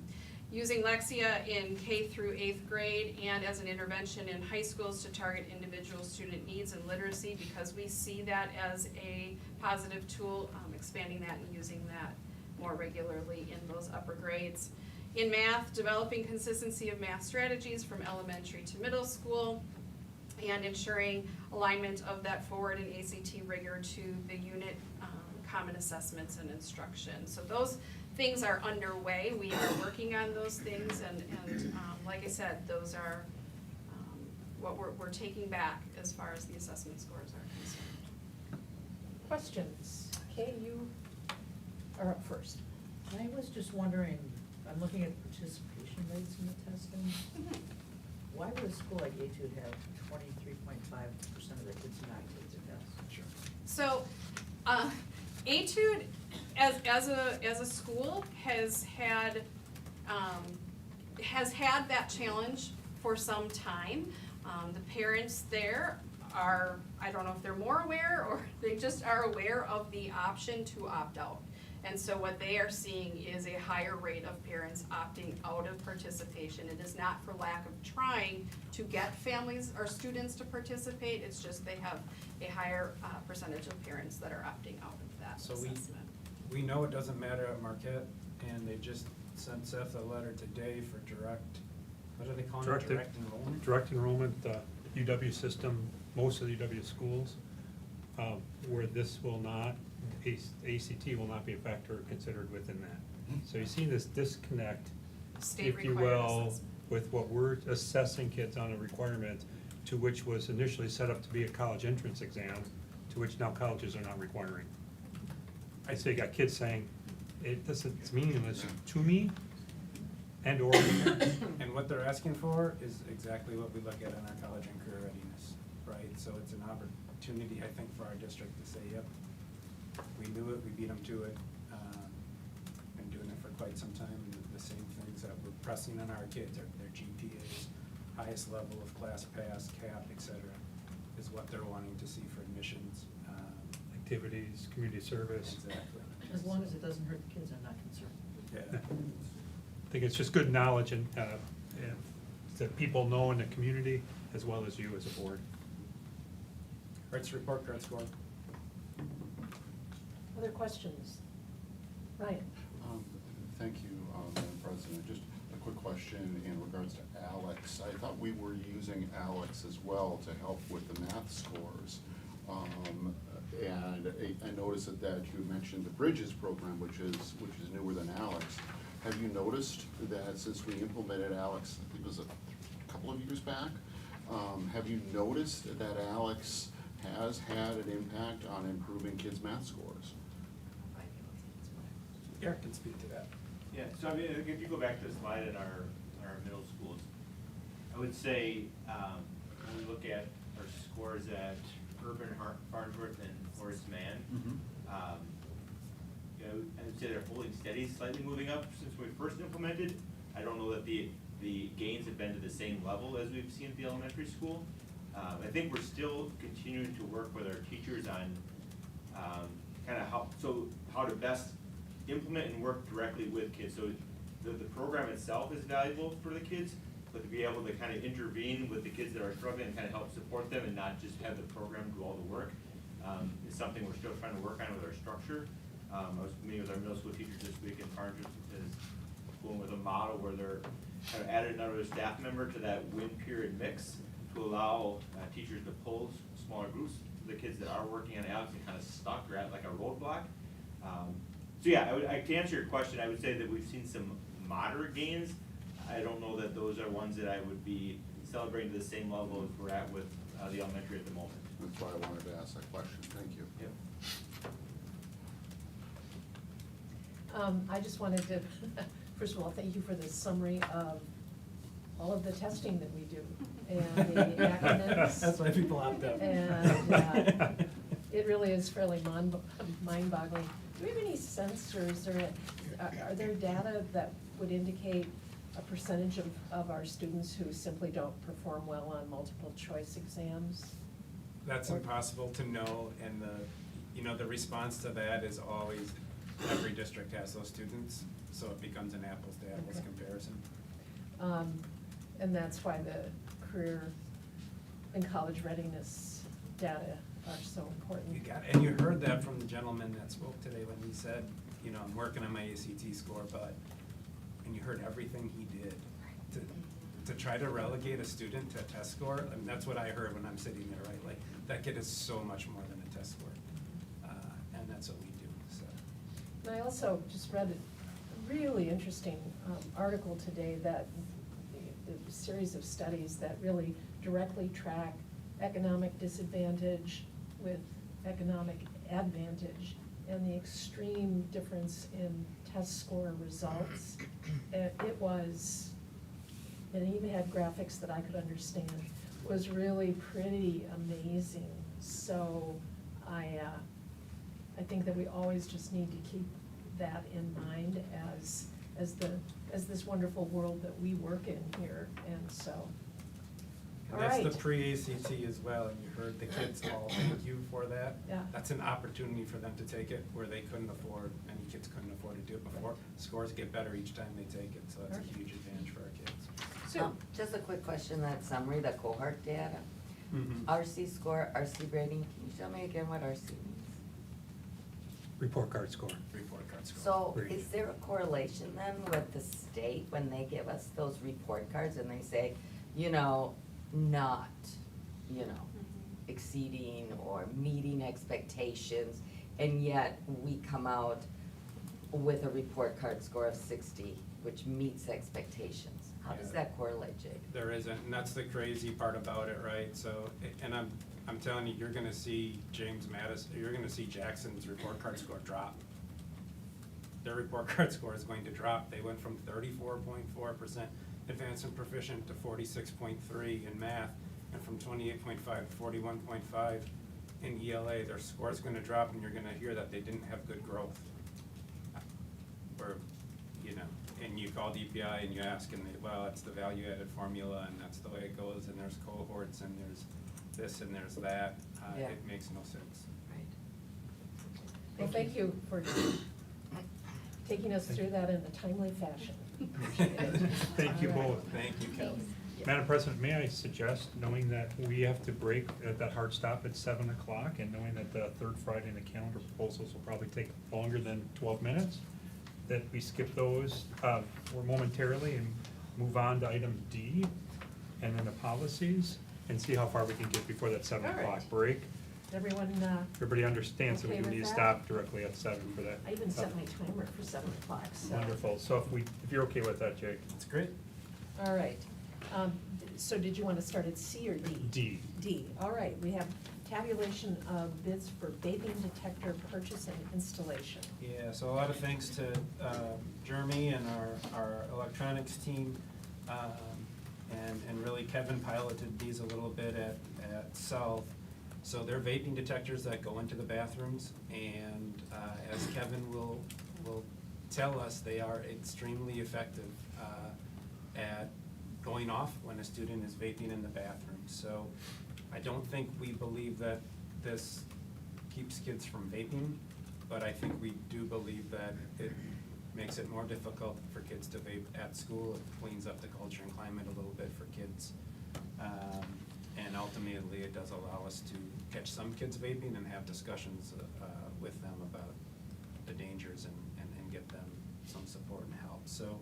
D: Using Lexia in K through 8th grade and as an intervention in high schools to target individual student needs and literacy, because we see that as a positive tool, expanding that and using that more regularly in those upper grades. In math, developing consistency of math strategies from elementary to middle school, and ensuring alignment of that forward and ACT rigor to the unit common assessments and instruction. So those things are underway. We are working on those things, and like I said, those are what we're taking back as far as the assessment scores are concerned.
B: Questions? Kay, you are up first.
J: I was just wondering, I'm looking at participation rates in the testing. Why would a school like Etude have 23.5% of their kids not take the test?
H: Sure.
D: So, Etude as a school has had that challenge for some time. The parents there are, I don't know if they're more aware or they just are aware of the option to opt out. And so what they are seeing is a higher rate of parents opting out of participation. It is not for lack of trying to get families or students to participate, it's just they have a higher percentage of parents that are opting out of that
H: So
D: assessment.
H: we know it doesn't matter at Marquette, and they just sent Seth a letter today for direct, what are they calling it, direct enrollment?
G: Direct enrollment, UW system, most of the UW schools, where this will not, ACT will not be a factor considered within that. So you see this disconnect,
D: State
G: if you
D: required
G: will,
D: assessment.
G: with what we're assessing kids on a requirement, to which was initially set up to be a college entrance exam, to which now colleges are not requiring. I say you got kids saying, it's meaningless to me, and or.
H: And what they're asking for is exactly what we look at in our college and career readiness, right? So it's an opportunity, I think, for our district to say, yep, we knew it, we beat them to it. Been doing it for quite some time, and the same things that we're pressing on our kids, their GPAs, highest level of class pass, CAP, et cetera, is what they're wanting to see for admissions.
G: Activities, community service.
H: Exactly.
J: As long as it doesn't hurt the kids, I'm not concerned.
H: Yeah.
G: I think it's just good knowledge and that people know in the community as well as you as a board.
H: Rights report, card score.
B: Other questions? Ryan?
C: Thank you, Madam President. Just a quick question in regards to Alex. I thought we were using Alex as well to help with the math scores. And I noticed that you mentioned the Bridges program, which is newer than Alex. Have you noticed that since we implemented Alex, I think it was a couple of years back, have you noticed that Alex has had an impact on improving kids' math scores?
H: Eric can speak to that.
K: Yeah, so I mean, if you go back to the slide in our middle schools, I would say, when we look at our scores at Urban, Farnsworth, and Horace Mann, you know, I would say they're holding steady, slightly moving up since we first implemented. I don't know that the gains have been to the same level as we've seen at the elementary school. I think we're still continuing to work with our teachers on kind of how to best implement and work directly with kids. So the program itself is valuable for the kids, but to be able to kind of intervene with the kids that are struggling and kind of help support them and not just have the program do all the work is something we're still trying to work on with our structure. I was meeting with our middle school teachers this week, and Farnsworth is going with a model where they're kind of added another staff member to that win-period mix to allow teachers to pull smaller groups for the kids that are working on Alex and kind of stuck or at like a roadblock. So yeah, to answer your question, I would say that we've seen some moderate gains. I don't know that those are ones that I would be celebrating to the same level as we're at with the elementary at the moment.
C: That's why I wanted to ask that question. Thank you.
K: Yep.
B: I just wanted to, first of all, thank you for the summary of all of the testing that we do and the acronyms.
H: That's why people opt out.
B: And it really is fairly mind-boggling. Do we have any sense, or is there, are there data that would indicate a percentage of our students who simply don't perform well on multiple choice exams?
H: That's impossible to know, and the response to that is always, every district has those students, so it becomes an apples to apples
B: Okay.
H: comparison.
B: And that's why the career and college readiness data are so important.
H: You got it, and you heard that from the gentleman that spoke today when he said, I'm working on my ACT score, and you heard everything he did to try to relegate a student to a test score. I mean, that's what I heard when I'm sitting there, right? Like, that kid is so much more than a test score, and that's what we do, so.
B: And I also just read a really interesting article today that the series of studies that really directly track economic disadvantage with economic advantage and the extreme difference in test score results. It was, and it even had graphics that I could understand, was really pretty amazing. So I think that we always just need to keep that in mind as this wonderful world that we work in here, and so. All
H: And that's
B: right.
H: the pre-ACT as well, and you heard the kids all thank you for that.
B: Yeah.
H: That's an opportunity for them to take it where they couldn't afford, many kids couldn't afford to do it before. Scores get better each time they take it, so that's a huge advantage for our kids.
B: Sue?
I: Just a quick question, that summary, the cohort data,
H: Mhm.
I: RC score, RC rating, can you show me again what RC means?
G: Report card score.
H: Report card score.
I: So
G: Rating.
I: is there a correlation then with the state when they give us those report cards and they say, not, exceeding or meeting expectations, and yet we come out with a report card score of 60, which meets expectations? How does
H: Yeah.
I: that correlate, Jake?
H: There isn't, and that's the crazy part about it, right? So, and I'm telling you, you're gonna see James Mattis, you're gonna see Jackson's report card score drop. Their report card score is going to drop. They went from 34.4% advanced and proficient to 46.3 in math, and from 28.5 to 41.5 in ELA. Their score's gonna drop, and you're gonna hear that they didn't have good growth. Or, and you call DPI and you ask, and it's the value-added formula, and that's the way it goes, and there's cohorts, and there's this, and there's that.
I: Yeah.
H: It makes no sense.
I: Right.
B: Well, thank you for taking us through that in a timely fashion.
G: Thank you both.
H: Thank you, Kelly.
G: Madam President, may I suggest, knowing that we have to break at that hard stop at 7 o'clock, and knowing that the third Friday in the calendar proposals will probably take longer than 12 minutes, that we skip those for momentarily and move on to item D, and then the policies, and see how far we can get before that 7
B: All right.
G: o'clock break.
B: Everyone,
G: Everybody understands that we
B: Okay with
G: need to
B: that?
G: stop directly at 7 for that.
B: I even set my timer for 7 o'clock, so.
G: Wonderful. So if you're okay with that, Jake?
H: That's great.
B: All right. So did you want to start at C or D?
G: D.
B: D, all right. We have tabulation of bids for vaping detector purchase and installation.
H: Yeah, so a lot of thanks to Jeremy and our electronics team. And really Kevin piloted these a little bit at South. So they're vaping detectors that go into the bathrooms, and as Kevin will tell us, they are extremely effective at going off when a student is vaping in the bathroom. So I don't think we believe that this keeps kids from vaping, but I think we do believe that it makes it more difficult for kids to vape at school. It cleans up the culture and climate a little bit for kids. And ultimately, it does allow us to catch some kids vaping and have discussions with them about the dangers and get them some support and help. So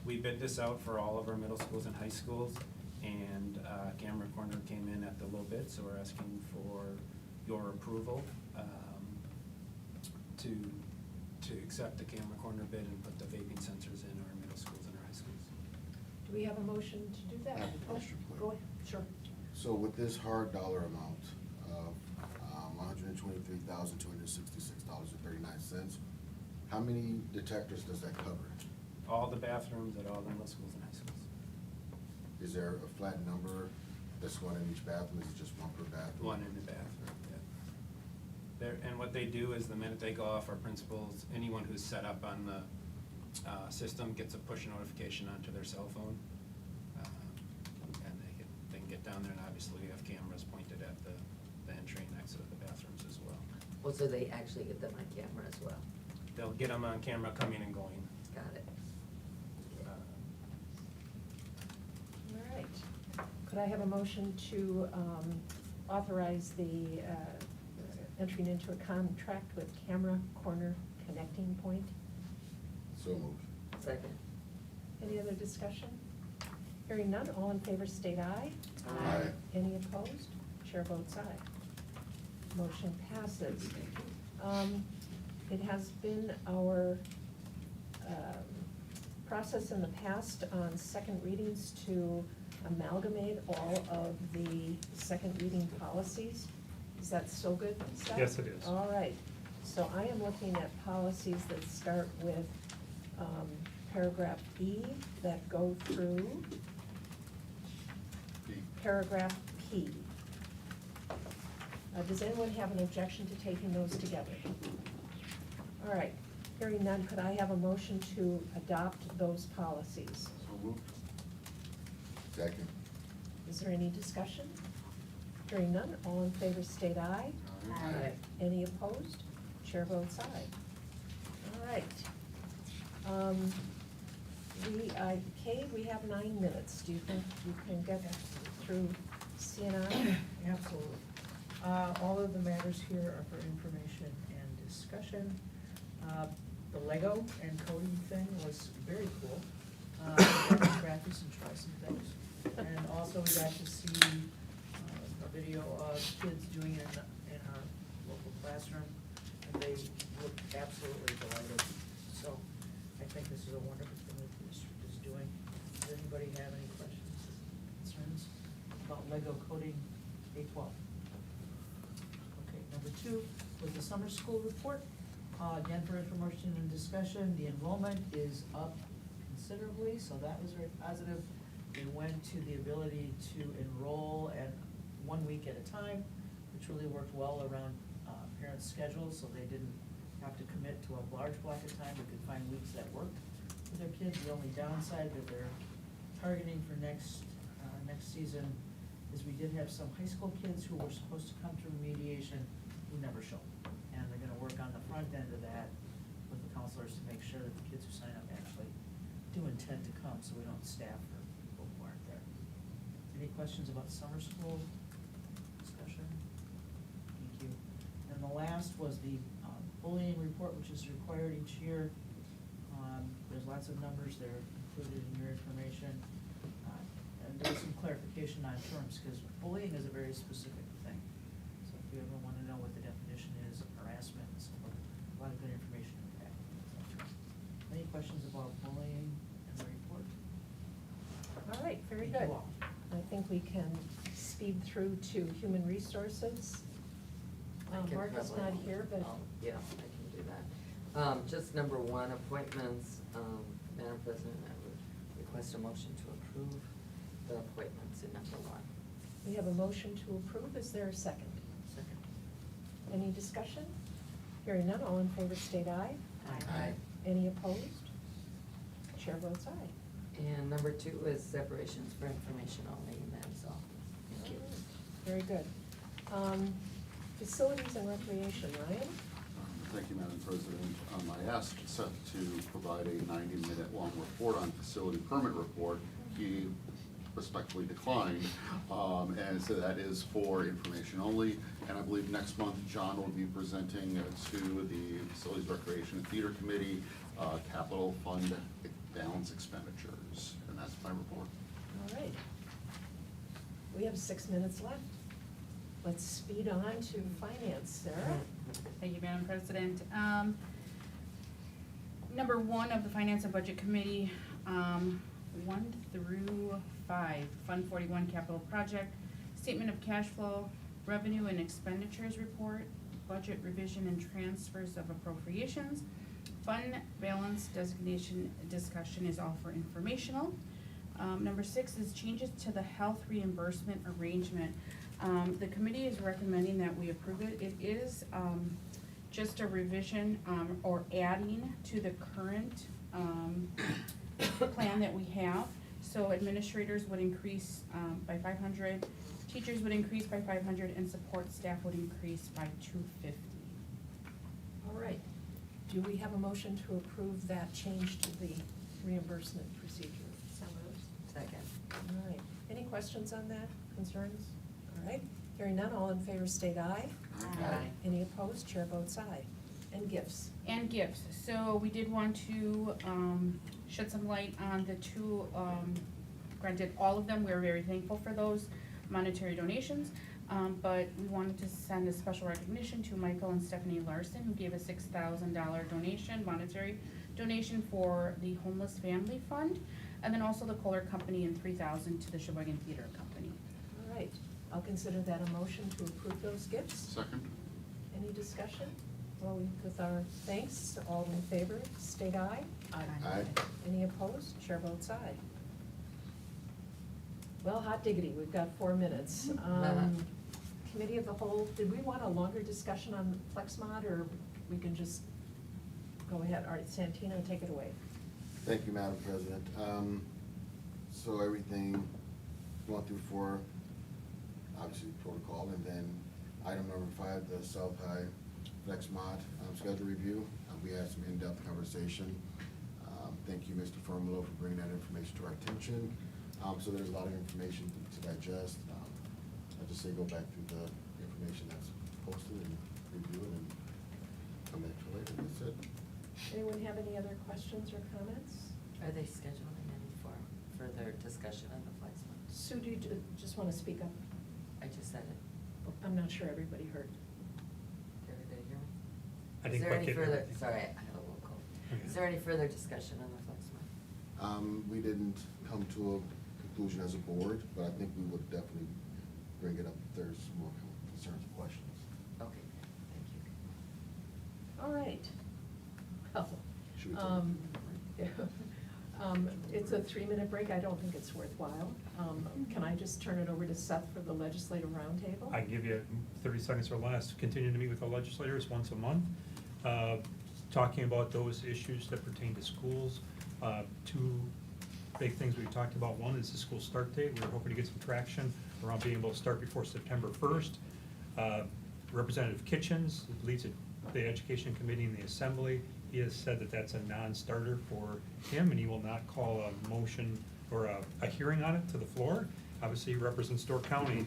H: we bid this out for all of our middle schools and high schools, and Camera Corner came in at the low bid, so we're asking for your approval to accept the Camera Corner bid and put the vaping sensors in our middle schools and our high schools.
B: Do we have a motion to do that?
A: I have a question, please.
B: Go ahead, sure.
A: So with this hard dollar amount of $123,266.39, how many detectors does that cover?
H: All the bathrooms at all the middle schools and high schools.
A: Is there a flat number that's one in each bathroom? Is it just one per bathroom?
H: One in the bathroom, yeah. And what they do is the minute they go off, our principals, anyone who's set up on the system gets a push notification onto their cell phone. And they can get down there, and obviously we have cameras pointed at the entry and exit of the bathrooms as well.
I: Well, so they actually get them on camera as well.
H: They'll get them on camera coming and going.
I: Got it.
B: All right. Could I have a motion to authorize the entering into a contract with Camera Corner Connecting Point?
A: So moved.
I: Second.
B: Any other discussion? Hearing none, all in favor state aye.
A: Aye.
B: Any opposed? Chair votes aye. Motion passes. It has been our process in the past on second readings to amalgamate all of the second reading policies. Is that still good, Scott?
G: Yes, it is.
B: All right. So I am looking at policies that start with paragraph E that go through
A: P.
B: paragraph P. Does anyone have an objection to taking those together? All right, Hearing none, could I have a motion to adopt those policies?
C: So moved.
A: Second.
B: Is there any discussion? Hearing none, all in favor state aye.
A: Aye.
B: Any opposed? Chair votes aye. All right. Kay, we have 9 minutes. Do you think you can get through CNI?
J: Absolutely. All of the matters here are for information and discussion. The Lego and coding thing was very cool. We got to practice and try some things. And also we got to see a video of kids doing it in our local classroom, and they looked absolutely delighted. So I think this is a wonderful thing that the district is doing. Does anybody have any questions, concerns about Lego coding K-12? Okay, number 2 was the summer school report. Again, for information and discussion, the enrollment is up considerably, so that was very positive. We went to the ability to enroll at 1 week at a time, which really worked well around parents' schedules, so they didn't have to commit to a large block of time. We could find weeks that worked for their kids. The only downside that they're targeting for next season is we did have some high school kids who were supposed to come to remediation who never showed. And they're gonna work on the front end of that with the counselors to make sure that the kids who sign up actually do intend to come, so we don't staff for people who aren't there. Any questions about summer school discussion? Thank you. And the last was the bullying report, which is required each year. There's lots of numbers there included in your information. And there's some clarification on terms, because bullying is a very specific thing. So if you ever want to know what the definition is of harassment and so forth, a lot of good information in that. Any questions about bullying in the report?
B: All right, very
J: Thank
B: good.
J: you all.
B: I think we can speed through to human resources.
I: I can
B: Mark is
I: probably-
B: not here, but
I: Yeah, I can do that. Just number 1, appointments. Madam President, I would request a motion to approve the appointments in number 1.
B: we have a motion to approve. Is there a second?
J: Second.
B: Any discussion? Hearing none, all in favor state aye.
A: Aye.
B: Any opposed? Chair votes aye.
I: And number 2 is separations for information only, and that's all. Thank you.
B: Very good. Facilities and recreation, Ryan?
C: Thank you, Madam President. I asked Seth to provide a 90-minute long report on facility permit report. He respectfully declined, and so that is for information only. And I believe next month, John will be presenting to the Facilities, Recreation, and Theater Committee, capital fund balance expenditures, and that's my report.
B: All right. We have 6 minutes left. Let's speed on to finance, Sarah.
L: Thank you, Madam President. Number 1 of the Finance and Budget Committee, 1 through 5, Fund 41 Capital Project, Statement of Cash Flow, Revenue and Expenditures Report, Budget Revision and Transfers of Appropriations, Fund Balance Designation Discussion is all for informational. Number 6 is changes to the health reimbursement arrangement. The committee is recommending that we approve it. It is just a revision or adding to the current plan that we have. So administrators would increase by 500, teachers would increase by 500, and support staff would increase by 250.
B: All right. Do we have a motion to approve that change to the reimbursement procedure? So moved.
I: Second.
B: All right. Any questions on that? Concerns? All right. Hearing none, all in favor state aye.
I: Aye.
B: Any opposed? Chair votes aye. And gifts.
L: And gifts. So we did want to shed some light on the 2, granted, all of them, we're very thankful for those monetary donations, but we wanted to send a special recognition to Michael and Stephanie Larson, who gave a $6,000 donation, monetary donation for the Homeless Family Fund, and then also the Kohler Company and $3,000 to the Sheboygan Theater Company.
B: All right. I'll consider that a motion to approve those gifts.
C: Second?
B: Any discussion? Well, with our thanks, all in favor, state aye.
A: Aye.
B: Any opposed? Chair votes aye. Well, hot diggity, we've got 4 minutes. Committee of the whole, did we want a longer discussion on FlexMod, or we can just go ahead. All right, Santino, take it away.
M: Thank you, Madam President. So everything going through for, obviously, protocol, and then item number 5, the South High Flex Mod schedule review. We had some in-depth conversation. Thank you, Mr. Formolo, for bringing that information to our attention. So there's a lot of information to digest. I just say go back through the information that's posted and review it and come back to it later. That's it.
B: Anyone have any other questions or comments?
I: Are they scheduling any for further discussion on the flex one?
B: Sue, do you just want to speak up?
I: I just said it.
B: I'm not sure everybody heard.
I: Did everybody hear me?
G: I didn't
I: Is there
G: quite
I: any
G: get
I: further,
G: everything.
I: sorry, I have a little cold.
G: Okay.
I: Is there any further discussion on the flex one?
M: We didn't come to a conclusion as a board, but I think we would definitely bring it up if there's more concerns or questions.
I: Okay, thank you.
B: All right. Well,
M: Should we take a
B: it's a 3-minute break. I don't think it's worthwhile. Can I just turn it over to Seth for the legislative roundtable?
G: I give you 30 seconds or less. Continue to meet with the legislators once a month, talking about those issues that pertain to schools. 2 big things we've talked about. One is the school start date. We're hoping to get some traction around being able to start before September 1st. Representative Kitchens leads the Education Committee in the Assembly. He has said that that's a non-starter for him, and he will not call a motion or a hearing on it to the floor. Obviously, he represents Door County,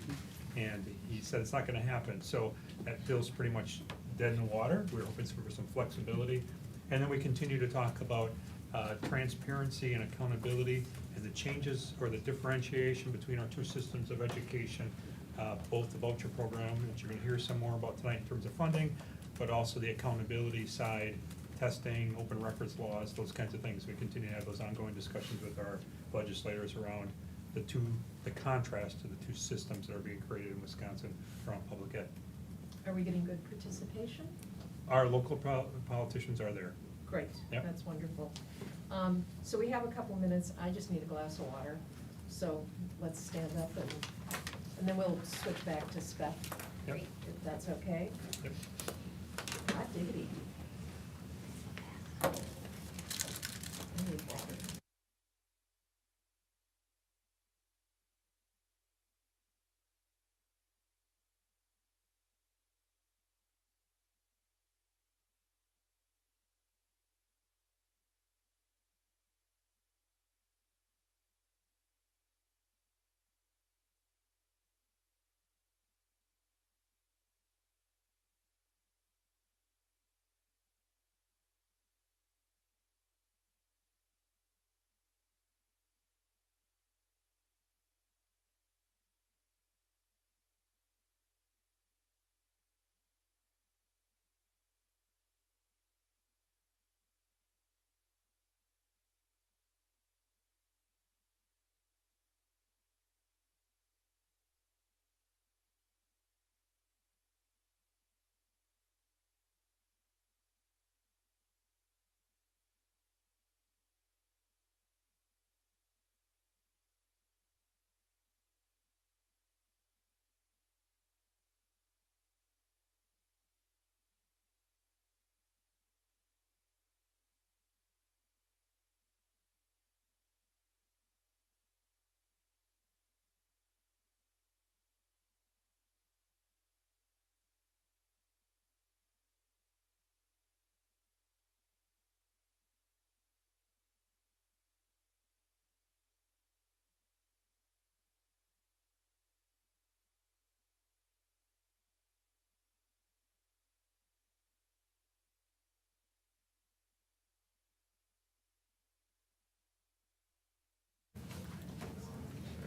G: and he said it's not gonna happen. So that feels pretty much dead in the water. We're hoping for some flexibility. And then we continue to talk about transparency and accountability and the changes or the differentiation between our 2 systems of education, both the voucher program, which you're gonna hear some more about tonight in terms of funding, but also the accountability side, testing, open records laws, those kinds of things. We continue to have those ongoing discussions with our legislators around the contrast to the 2 systems that are being created in Wisconsin around public ed.
B: Are we getting good participation?
G: Our local politicians are there.
B: Great,
G: Yep.
B: that's wonderful. So we have a couple minutes. I just need a glass of water. So let's stand up and then we'll switch back to Speth,
G: Yep.
B: if that's okay.
G: Yep.
B: Hot diggity. I need water.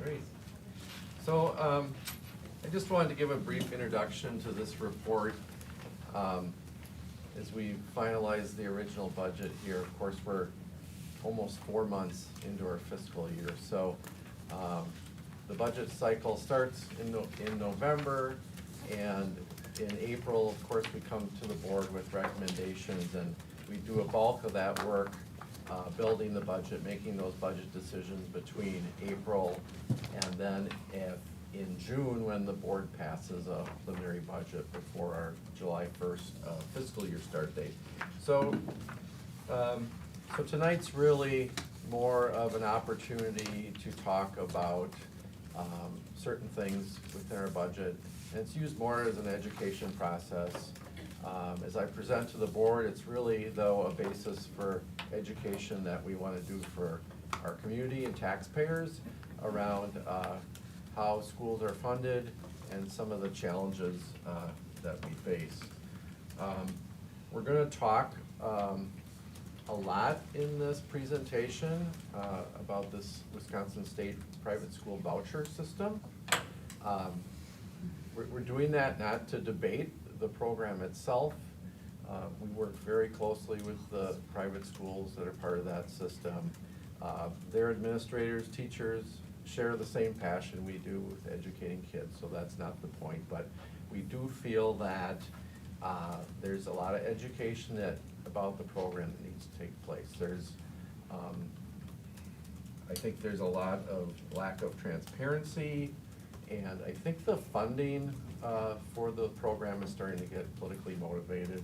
N: Great. So I just wanted to give a brief introduction to this report. As we finalize the original budget here, of course, we're almost 4 months into our fiscal year. So the budget cycle starts in November, and in April, of course, we come to the board with recommendations, and we do a bulk of that work building the budget, making those budget decisions between April and then in June, when the board passes a preliminary budget before our July 1st fiscal year start date. So So tonight's really more of an opportunity to talk about certain things within our budget. And it's used more as an education process. As I present to the board, it's really, though, a basis for education that we want to do for our community and taxpayers around how schools are funded and some of the challenges that we face. We're going to talk a lot in this presentation about this Wisconsin State private school voucher system. We're doing that not to debate the program itself. We work very closely with the private schools that are part of that system. Their administrators, teachers share the same passion we do with educating kids, so that's not the point. But we do feel that there's a lot of education about the program that needs to take place. I think there's a lot of lack of transparency, and I think the funding for the program is starting to get politically motivated,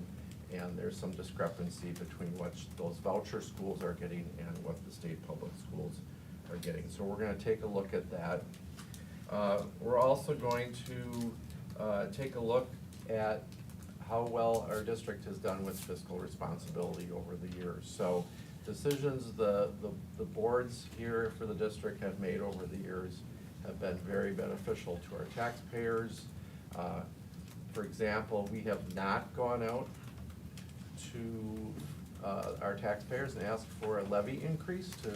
N: and there's some discrepancy between what those voucher schools are getting and what the state public schools are getting. So we're gonna take a look at that. We're also going to take a look at how well our district has done with fiscal responsibility over the years. So decisions the boards here for the district have made over the years have been very beneficial to our taxpayers. For example, we have not gone out to our taxpayers and asked for a levy increase to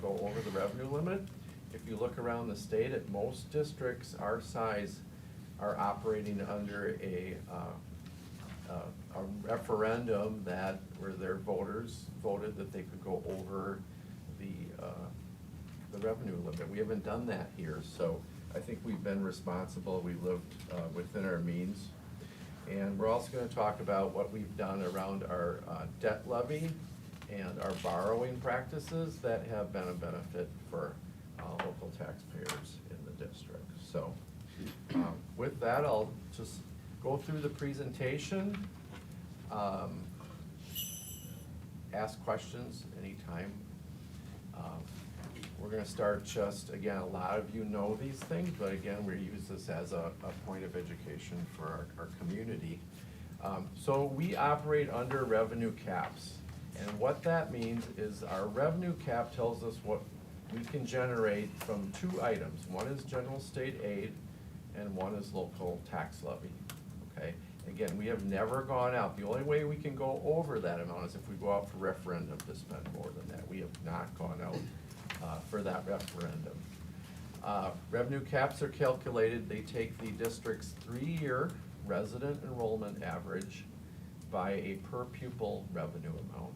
N: go over the revenue limit. If you look around the state, at most districts our size are operating under a referendum where their voters voted that they could go over the revenue limit. We haven't done that here, so I think we've been responsible. We lived within our means. And we're also going to talk about what we've done around our debt levy and our borrowing practices that have been a benefit for local taxpayers in the district. So with that, I'll just go through the presentation. Ask questions anytime. We're going to start just, again, a lot of you know these things, but again, we use this as a point of education for our community. So we operate under revenue caps. And what that means is our revenue cap tells us what we can generate from two items. One is general state aid and one is local tax levy, okay? Again, we have never gone out. The only way we can go over that amount is if we go out for referendum to spend more than that. We have not gone out for that referendum. Revenue caps are calculated. They take the district's 3-year resident enrollment average by a per pupil revenue amount.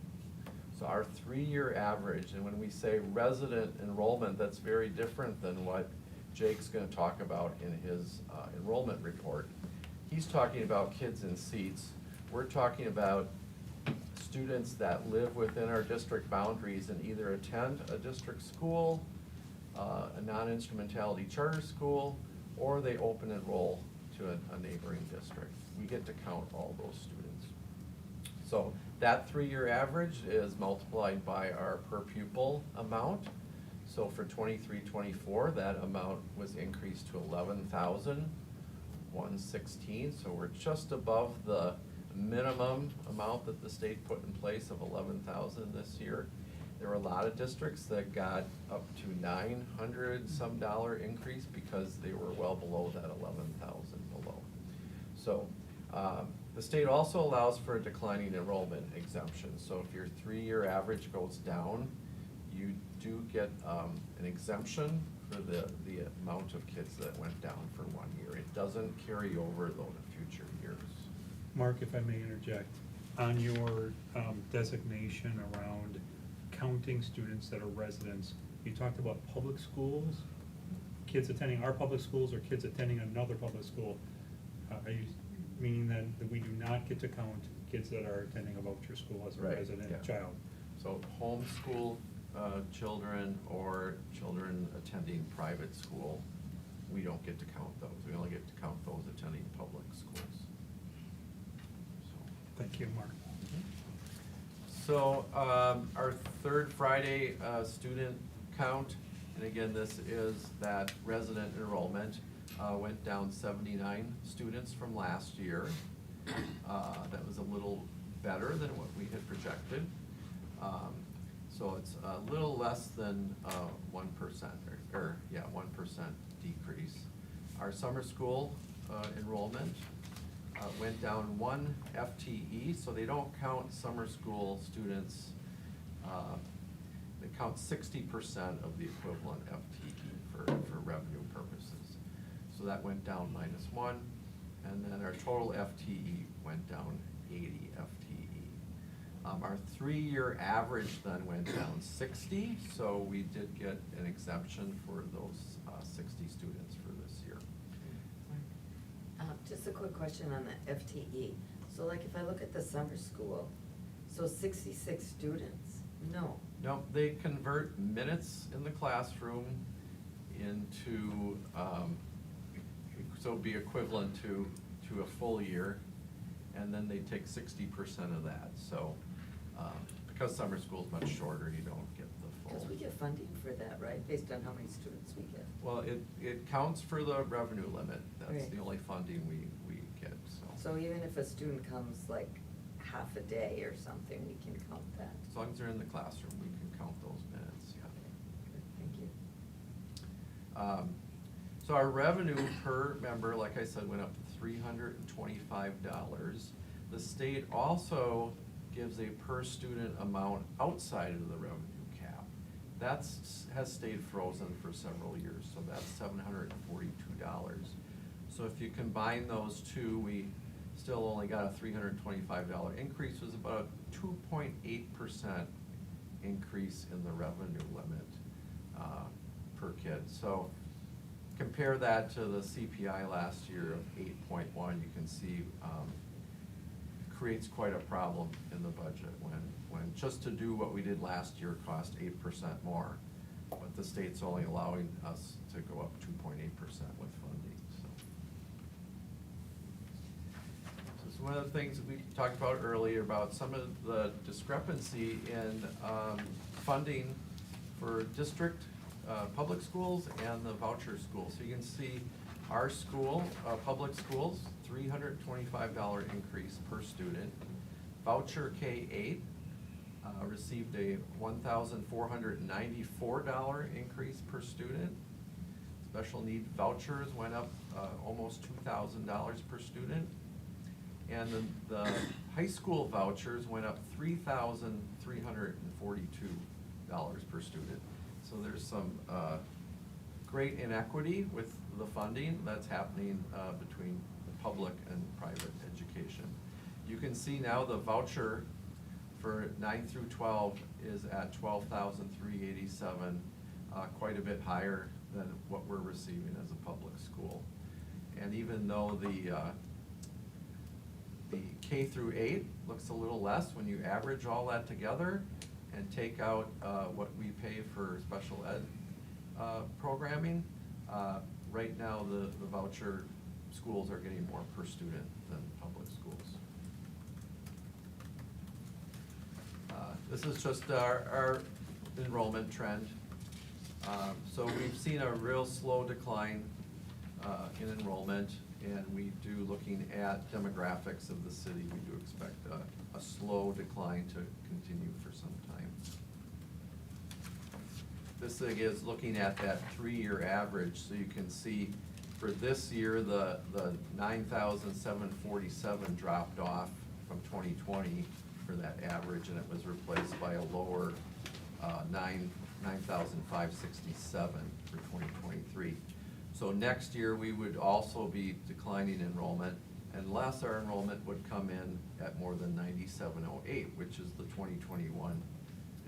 N: So our 3-year average, and when we say resident enrollment, that's very different than what Jake's gonna talk about in his enrollment report. He's talking about kids in seats. We're talking about students that live within our district boundaries and either attend a district school, a non-instrumentality charter school, or they open enroll to a neighboring district. We get to count all those students. So that 3-year average is multiplied by our per pupil amount. So for 23-24, that amount was increased to $11,116. So we're just above the minimum amount that the state put in place of $11,000 this year. There were a lot of districts that got up to $900 some increase because they were well below that $11,000 below. So the state also allows for a declining enrollment exemption. So if your 3-year average goes down, you do get an exemption for the amount of kids that went down for 1 year. It doesn't carry over though to future years.
G: Mark, if I may interject, on your designation around counting students that are residents, you talked about public schools, kids attending our public schools or kids attending another public school. Are you meaning then that we do not get to count kids that are attending a voucher school as a
N: Right,
G: resident
N: yeah.
G: child?
N: So homeschool children or children attending private school, we don't get to count those. We only get to count those attending public schools.
G: Thank you, Mark.
N: So, our third Friday, student count, and again, this is that resident enrollment, went down 79 students from last year. That was a little better than what we had projected. So it's a little less than 1%, or 1% decrease. Our summer school enrollment went down 1 FTE, so they don't count summer school students. They count 60% of the equivalent FTE for revenue purposes. So that went down -1, and then our total FTE went down 80 FTE. Our 3-year average then went down 60, so we did get an exemption for those 60 students for this year.
I: Just a quick question on the FTE. So like if I look at the summer school, so 66 students? No.
N: No, they convert minutes in the classroom into, so it'd be equivalent to a full year, and then they take 60% of that. So, because summer school is much shorter, you don't get the full.
I: Because we get funding for that, right, based on how many students we get?
N: Well, it counts for the revenue limit. That's
I: Right.
N: the only funding we get, so.
I: So even if a student comes like half a day or something, we can count that?
N: As long as they're in the classroom, we can count those minutes, yeah.
I: Thank you.
N: So our revenue per member, like I said, went up to $325. The state also gives a per student amount outside of the revenue cap. Has stayed frozen for several years, so that's $742. So if you combine those two, we still only got a $325 increase, was about a 2.8% increase in the revenue limit per kid. So compare that to the CPI last year of 8.1, you can see creates quite a problem in the budget when just to do what we did last year cost 8% more, but the state's only allowing us to go up 2.8% with funding, so. So it's one of the things that we talked about earlier about some of the discrepancy in funding for district public schools and the voucher schools. So you can see our school, public schools, $325 increase per student. Voucher K-8 received a $1,494 increase per student. Special need vouchers went up almost $2,000 per student. And the high school vouchers went up $3,342 per student. So there's some great inequity with the funding that's happening between the public and private education. You can see now the voucher for 9 through 12 is at $12,387, quite a bit higher than what we're receiving as a public school. And even though the K through 8 looks a little less when you average all that together and take out what we pay for special ed programming, right now the voucher schools are getting more per student than public schools. This is just our enrollment trend. So we've seen a real slow decline in enrollment, and we do, looking at demographics of the city, we do expect a slow decline to continue for some time. This thing is looking at that 3-year average, so you can see for this year, the 9,747 dropped off from 2020 for that average, and it was replaced by a lower 9,567 for 2023. So next year, we would also be declining enrollment unless our enrollment would come in at more than 9,708, which is the 2021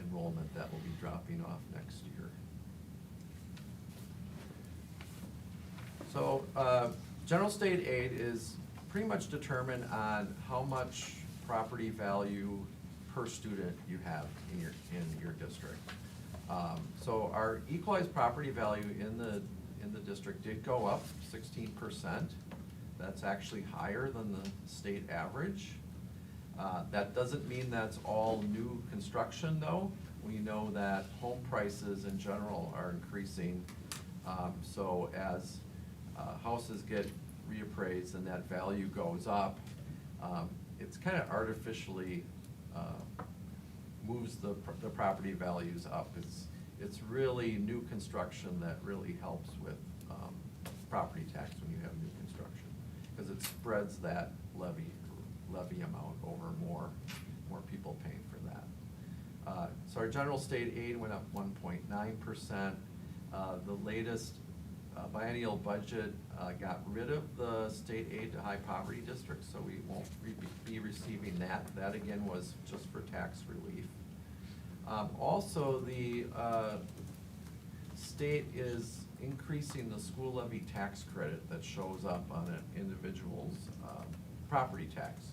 N: enrollment that will be dropping off next year. So general state aid is pretty much determined on how much property value per student you have in your district. So our equalized property value in the district did go up 16%. That's actually higher than the state average. That doesn't mean that's all new construction though. We know that home prices in general are increasing. So as houses get reappraised and that value goes up, it's kind of artificially moves the property values up. It's really new construction that really helps with property tax when you have new construction, because it spreads that levy amount over more people paying for that. So our general state aid went up 1.9%. The latest biennial budget got rid of the state aid to high poverty districts, so we won't be receiving that. That again was just for tax relief. Also, the state is increasing the school levy tax credit that shows up on an individual's property tax.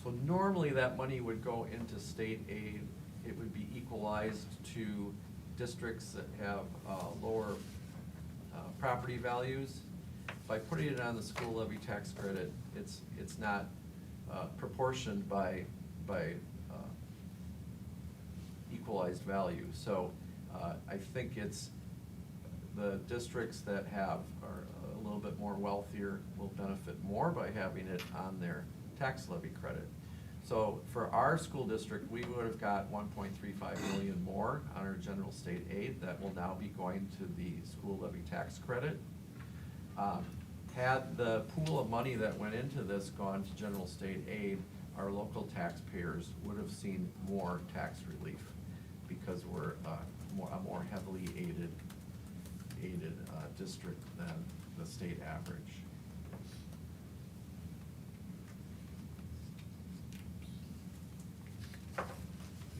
N: So normally that money would go into state aid. It would be equalized to districts that have lower property values. By putting it on the school levy tax credit, it's not proportioned by equalized value. So I think it's the districts that are a little bit more wealthier will benefit more by having it on their tax levy credit. So for our school district, we would have got 1.35 million more on our general state aid that will now be going to the school levy tax credit. Had the pool of money that went into this gone to general state aid, our local taxpayers would have seen more tax relief because we're a more heavily aided district than the state average.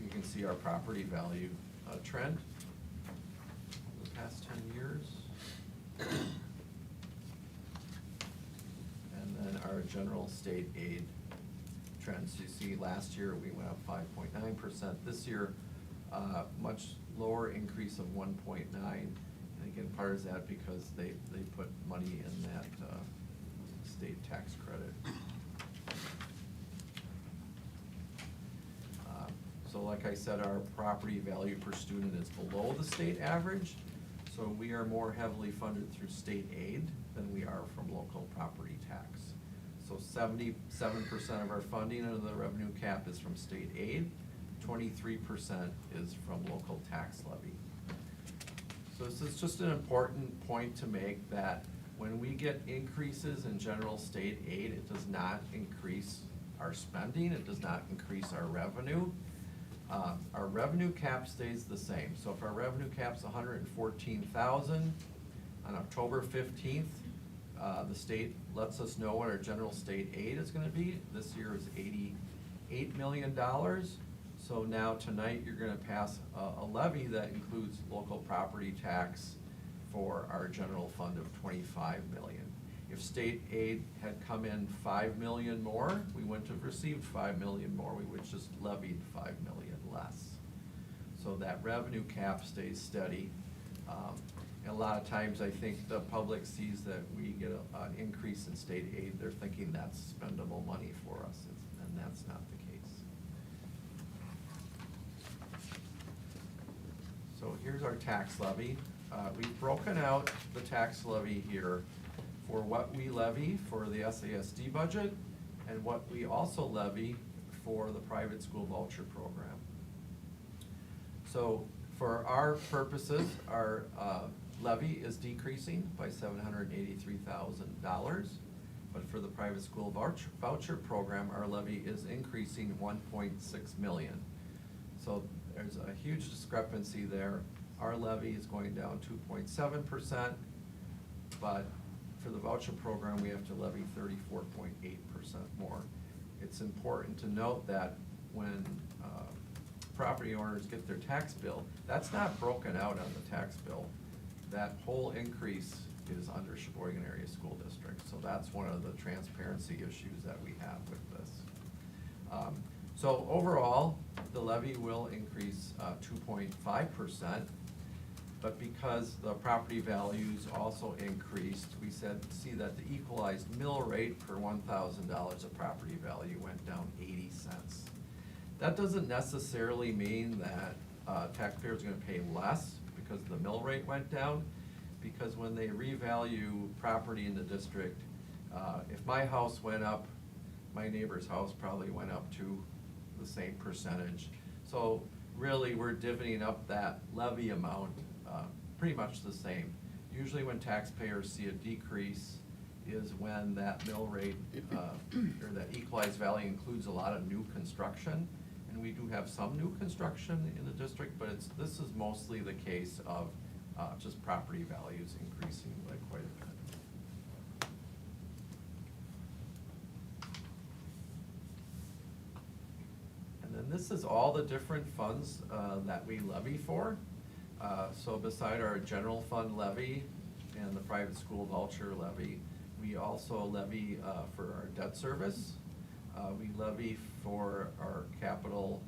N: You can see our property value trend over the past 10 years. And then our general state aid trends. You see last year we went up 5.9%. This year, much lower increase of 1.9. And again, part of that because they put money in that state tax credit. So like I said, our property value per student is below the state average. So we are more heavily funded through state aid than we are from local property tax. So 77% of our funding under the revenue cap is from state aid, 23% is from local tax levy. So this is just an important point to make, that when we get increases in general state aid, it does not increase our spending, it does not increase our revenue. Our revenue cap stays the same. So if our revenue cap's $114,000, on October 15th, the state lets us know what our general state aid is gonna be. This year is $88 million. So now tonight, you're gonna pass a levy that includes local property tax for our general fund of $25 million. If state aid had come in $5 million more, we wouldn't have received $5 million more, we would just levied $5 million less. So that revenue cap stays steady. And a lot of times I think the public sees that we get an increase in state aid, they're thinking that's spendable money for us, and that's not the case. So here's our tax levy. We've broken out the tax levy here for what we levy for the SASD budget and what we also levy for the private school voucher program. So for our purposes, our levy is decreasing by $783,000, but for the private school voucher program, our levy is increasing $1.6 million. So there's a huge discrepancy there. Our levy is going down 2.7%, but for the voucher program, we have to levy 34.8% more. It's important to note that when property owners get their tax bill, that's not broken out on the tax bill. That whole increase is under Sheboygan Area School District. So that's one of the transparency issues that we have with this. So overall, the levy will increase 2.5%. but because the property values also increased, we see that the equalized mill rate per $1,000 of property value went down 80 cents. That doesn't necessarily mean that taxpayers are gonna pay less because the mill rate went down, because when they revalue property in the district, if my house went up, my neighbor's house probably went up to the same percentage. So really, we're divvying up that levy amount pretty much the same. Usually when taxpayers see a decrease is when that mill rate, or that equalized value includes a lot of new construction. And we do have some new construction in the district, but this is mostly the case of just property values increasing by quite a bit. And then this is all the different funds that we levy for. So beside our general fund levy and the private school voucher levy, we also levy for our debt service. We levy for our capital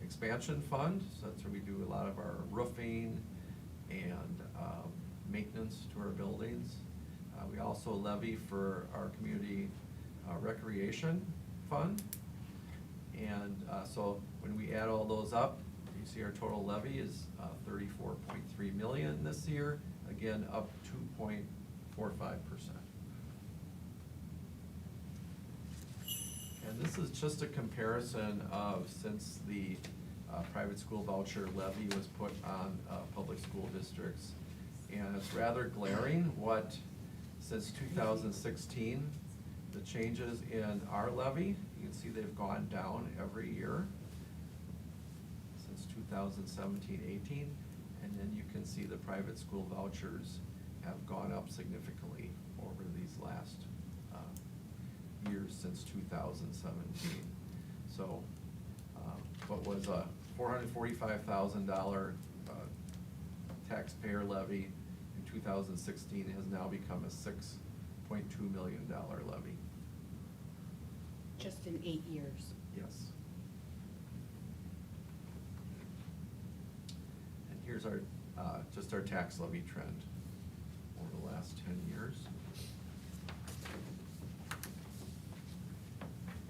N: expansion fund, so that's where we do a lot of our roofing and maintenance to our buildings. We also levy for our community recreation fund. And so when we add all those up, you see our total levy is 34.3 million this year, again up 2.45%. And this is just a comparison of since the private school voucher levy was put on public school districts. And it's rather glaring what, since 2016, the changes in our levy, you can see they've gone down every year since 2017-18, and then you can see the private school vouchers have gone up significantly over these last years since 2017. So what was a $445,000 taxpayer levy in 2016 has now become a $6.2 million levy.
L: Just in 8 years.
N: Yes. And here's our, just our tax levy trend over the last 10 years.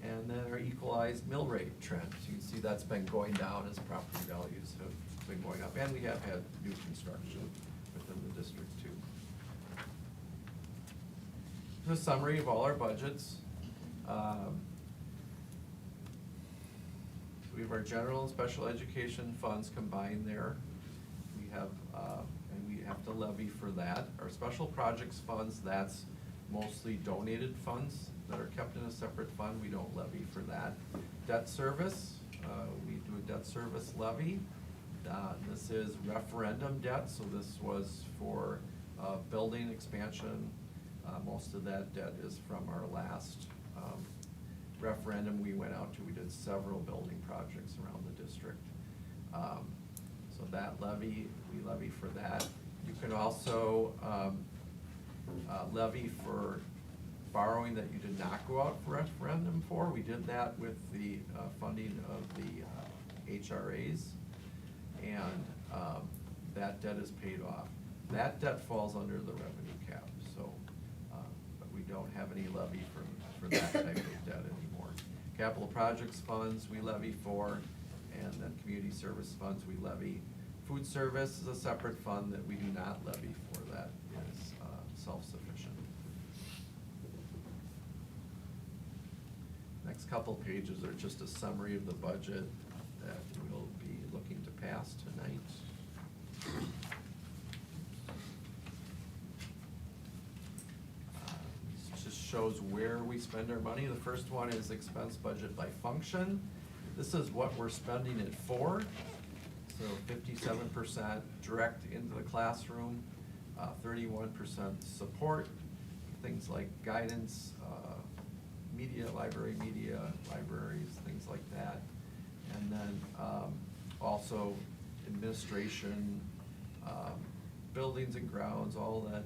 N: And then our equalized mill rate trend. So you can see that's been going down as property values have been going up. And we have had new construction within the district too. Here's a summary of all our budgets. So we have our general and special education funds combined there. We have, and we have to levy for that. Our special projects funds, that's mostly donated funds that are kept in a separate fund. We don't levy for that. Debt service, we do a debt service levy. This is referendum debt, so this was for building expansion. Most of that debt is from our last referendum we went out to. We did several building projects around the district. So that levy, we levy for that. You can also levy for borrowing that you did not go out for referendum for. We did that with the funding of the HRAs, and that debt is paid off. That debt falls under the revenue cap, so but we don't have any levy for that type of debt anymore. Capital projects funds we levy for, and then community service funds we levy. Food service is a separate fund that we do not levy for. That is self-sufficient. Next couple pages are just a summary of the budget that we'll be looking to pass tonight. This just shows where we spend our money. The first one is expense budget by function. This is what we're spending it for. So 57% direct into the classroom, 31% support, things like guidance, media, libraries, things like that. And then also administration, buildings and grounds, all that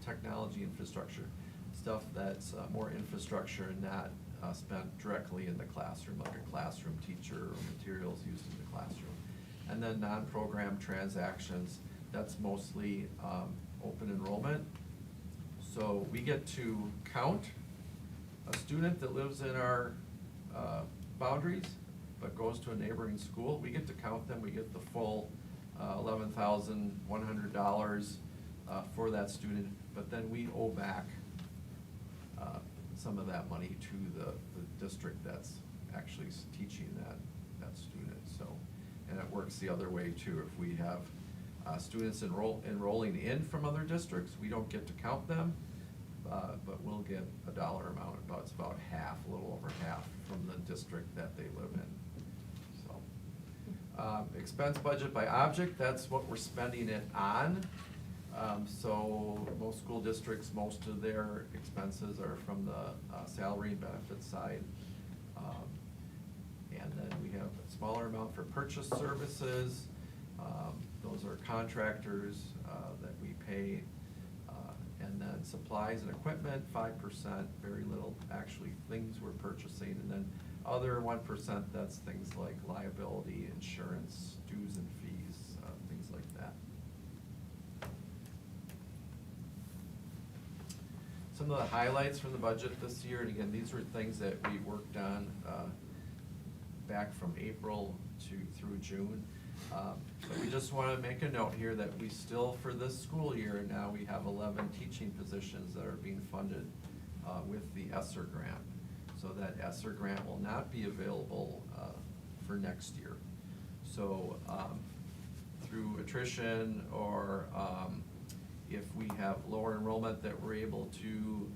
N: technology infrastructure, stuff that's more infrastructure and not spent directly in the classroom, like a classroom teacher or materials used in the classroom. And then non-program transactions, That's mostly open enrollment. So we get to count a student that lives in our boundaries but goes to a neighboring school. We get to count them. We get the full $11,100 for that student, but then we owe back some of that money to the district that's actually teaching that student. So, and it works the other way too. If we have students enrolling in from other districts, we don't get to count them, but we'll get a dollar amount. It's about half, a little over half from the district that they live in. So, expense budget by object, that's what we're spending it on. So most school districts, most of their expenses are from the salary and benefits side. And then we have a smaller amount for purchase services. Those are contractors that we pay. And then supplies and equipment, 5%, very little actually things we're purchasing. And then other 1%, that's things like liability, insurance, dues and fees, things like that. Some of the highlights from the budget this year, and again, these were things that we worked on back from April through June. But we just want to make a note here that we still, for this school year, now we have 11 teaching positions that are being funded with the ESSER grant. So that ESSER grant will not be available for next year. So through attrition or if we have lower enrollment, that we're able to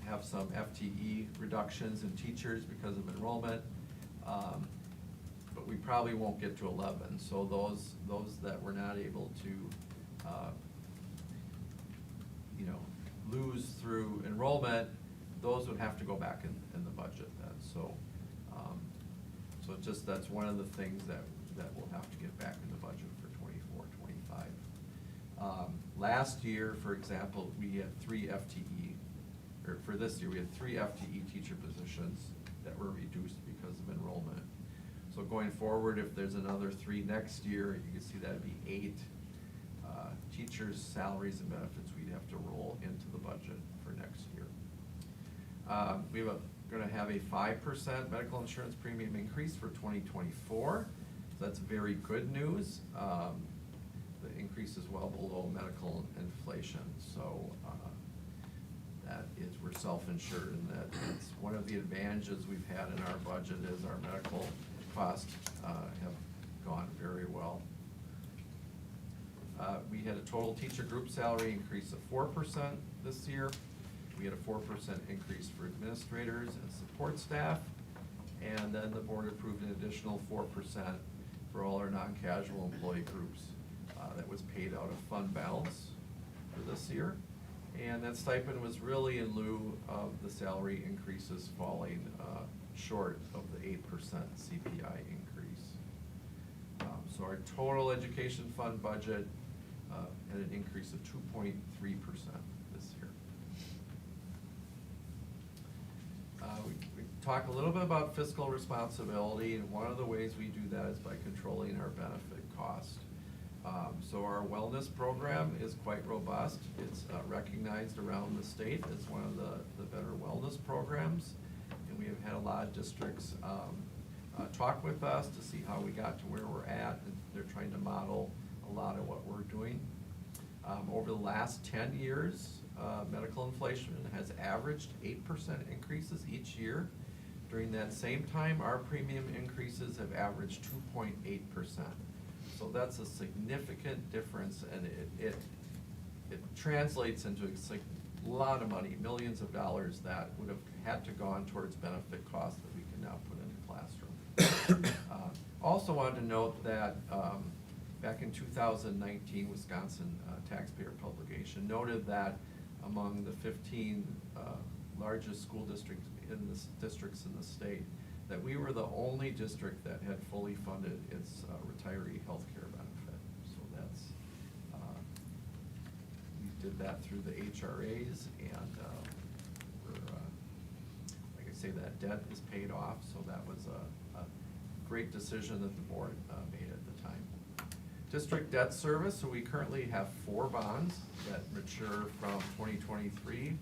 N: have some FTE reductions in teachers because of enrollment. But we probably won't get to 11. So those that we're not able to lose through enrollment, those would have to go back in the budget then. So so just that's one of the things that we'll have to get back in the budget for 24-25. Last year, for example, we had 3 FTE, or for this year, we had 3 FTE teacher positions that were reduced because of enrollment. So going forward, if there's another 3 next year, you can see that'd be 8 teachers' salaries and benefits we'd have to roll into the budget for next year. We're going to have a 5% medical insurance premium increase for 2024. So that's very good news. The increase is well below medical inflation. So that is, we're self-insured, and that's one of the advantages we've had in our budget is our medical costs have gone very well. We had a total teacher group salary increase of 4% this year. We had a 4% increase for administrators and support staff. And then the board approved an additional 4% for all our non-casual employee groups that was paid out of fund balance for this year. And that stipend was really in lieu of the salary increases falling short of the 8% CPI increase. So our total education fund budget had an increase of 2.3% this year. We talk a little bit about fiscal responsibility, and one of the ways we do that is by controlling our benefit cost. So our wellness program is quite robust. It's recognized around the state as one of the better wellness programs. And we have had a lot of districts talk with us to see how we got to where we're at, and they're trying to model a lot of what we're doing. Over the last 10 years, medical inflation has averaged 8% increases each year. During that same time, our premium increases have averaged 2.8%. So that's a significant difference, and it translates into a lot of money, millions of dollars that would have had to gone towards benefit costs that we can now put in the classroom. Also wanted to note that back in 2019, Wisconsin Taxpayer Publication noted that among the 15 largest school districts in the state, that we were the only district that had fully funded its retiree health care benefit. So that's, we did that through the HRAs, and like I say, that debt is paid off, so that was a great decision that the board made at the time. District debt service, so we currently have 4 bonds that mature from 2023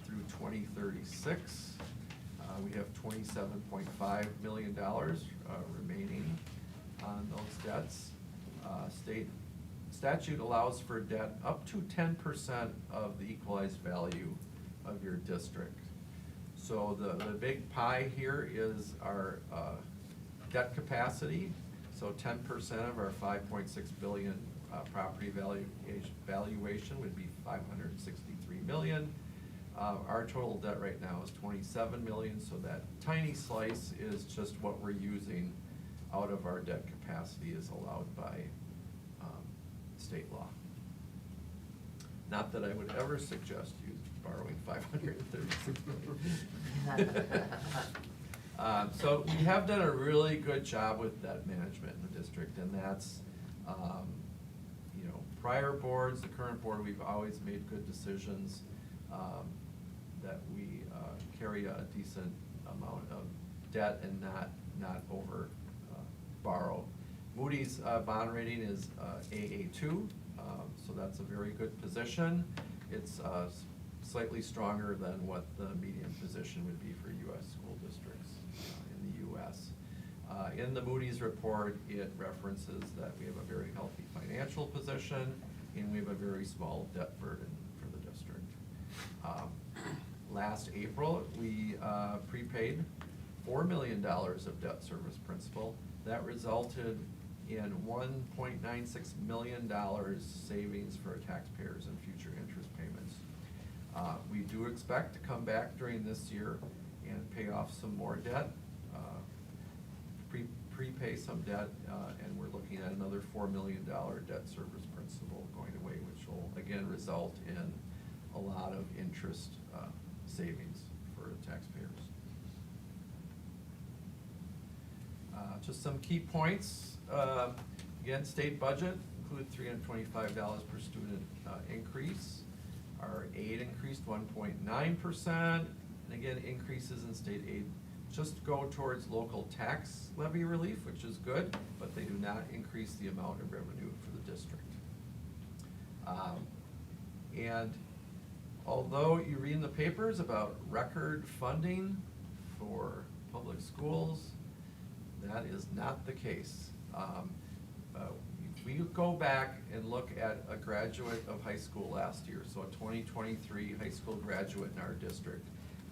N: through 2036. We have $27.5 million remaining on those debts. State statute allows for debt up to 10% of the equalized value of your district. So the big pie here is our debt capacity. So 10% of our 5.6 billion property valuation would be 563 million. Our total debt right now is 27 million, so that tiny slice is just what we're using out of our debt capacity is allowed by state law. Not that I would ever suggest you borrowing 536 million. So we have done a really good job with debt management in the district, and that's, you know, prior boards, the current board, we've always made good decisions, that we carry a decent amount of debt and not over borrow. Moody's bond rating is AA2, so that's a very good position. It's slightly stronger than what the median position would be for U.S. school districts in the U.S. In the Moody's report, it references that we have a very healthy financial position and we have a very small debt burden for the district. Last April, we prepaid $4 million of debt service principal. That resulted in $1.96 million savings for taxpayers and future interest payments. We do expect to come back during this year and pay off some more debt, prepay some debt, and we're looking at another $4 million debt service principal going away, which will again result in a lot of interest savings for taxpayers. Just some key points. Again, state budget include $325 per student increase. Our aid increased 1.9%, and again, increases in state aid just go towards local tax levy relief, which is good, but they do not increase the amount of revenue for the district. And although you read in the papers about record funding for public schools, that is not the case. If we go back and look at a graduate of high school last year, so a 2023 high school graduate in our district,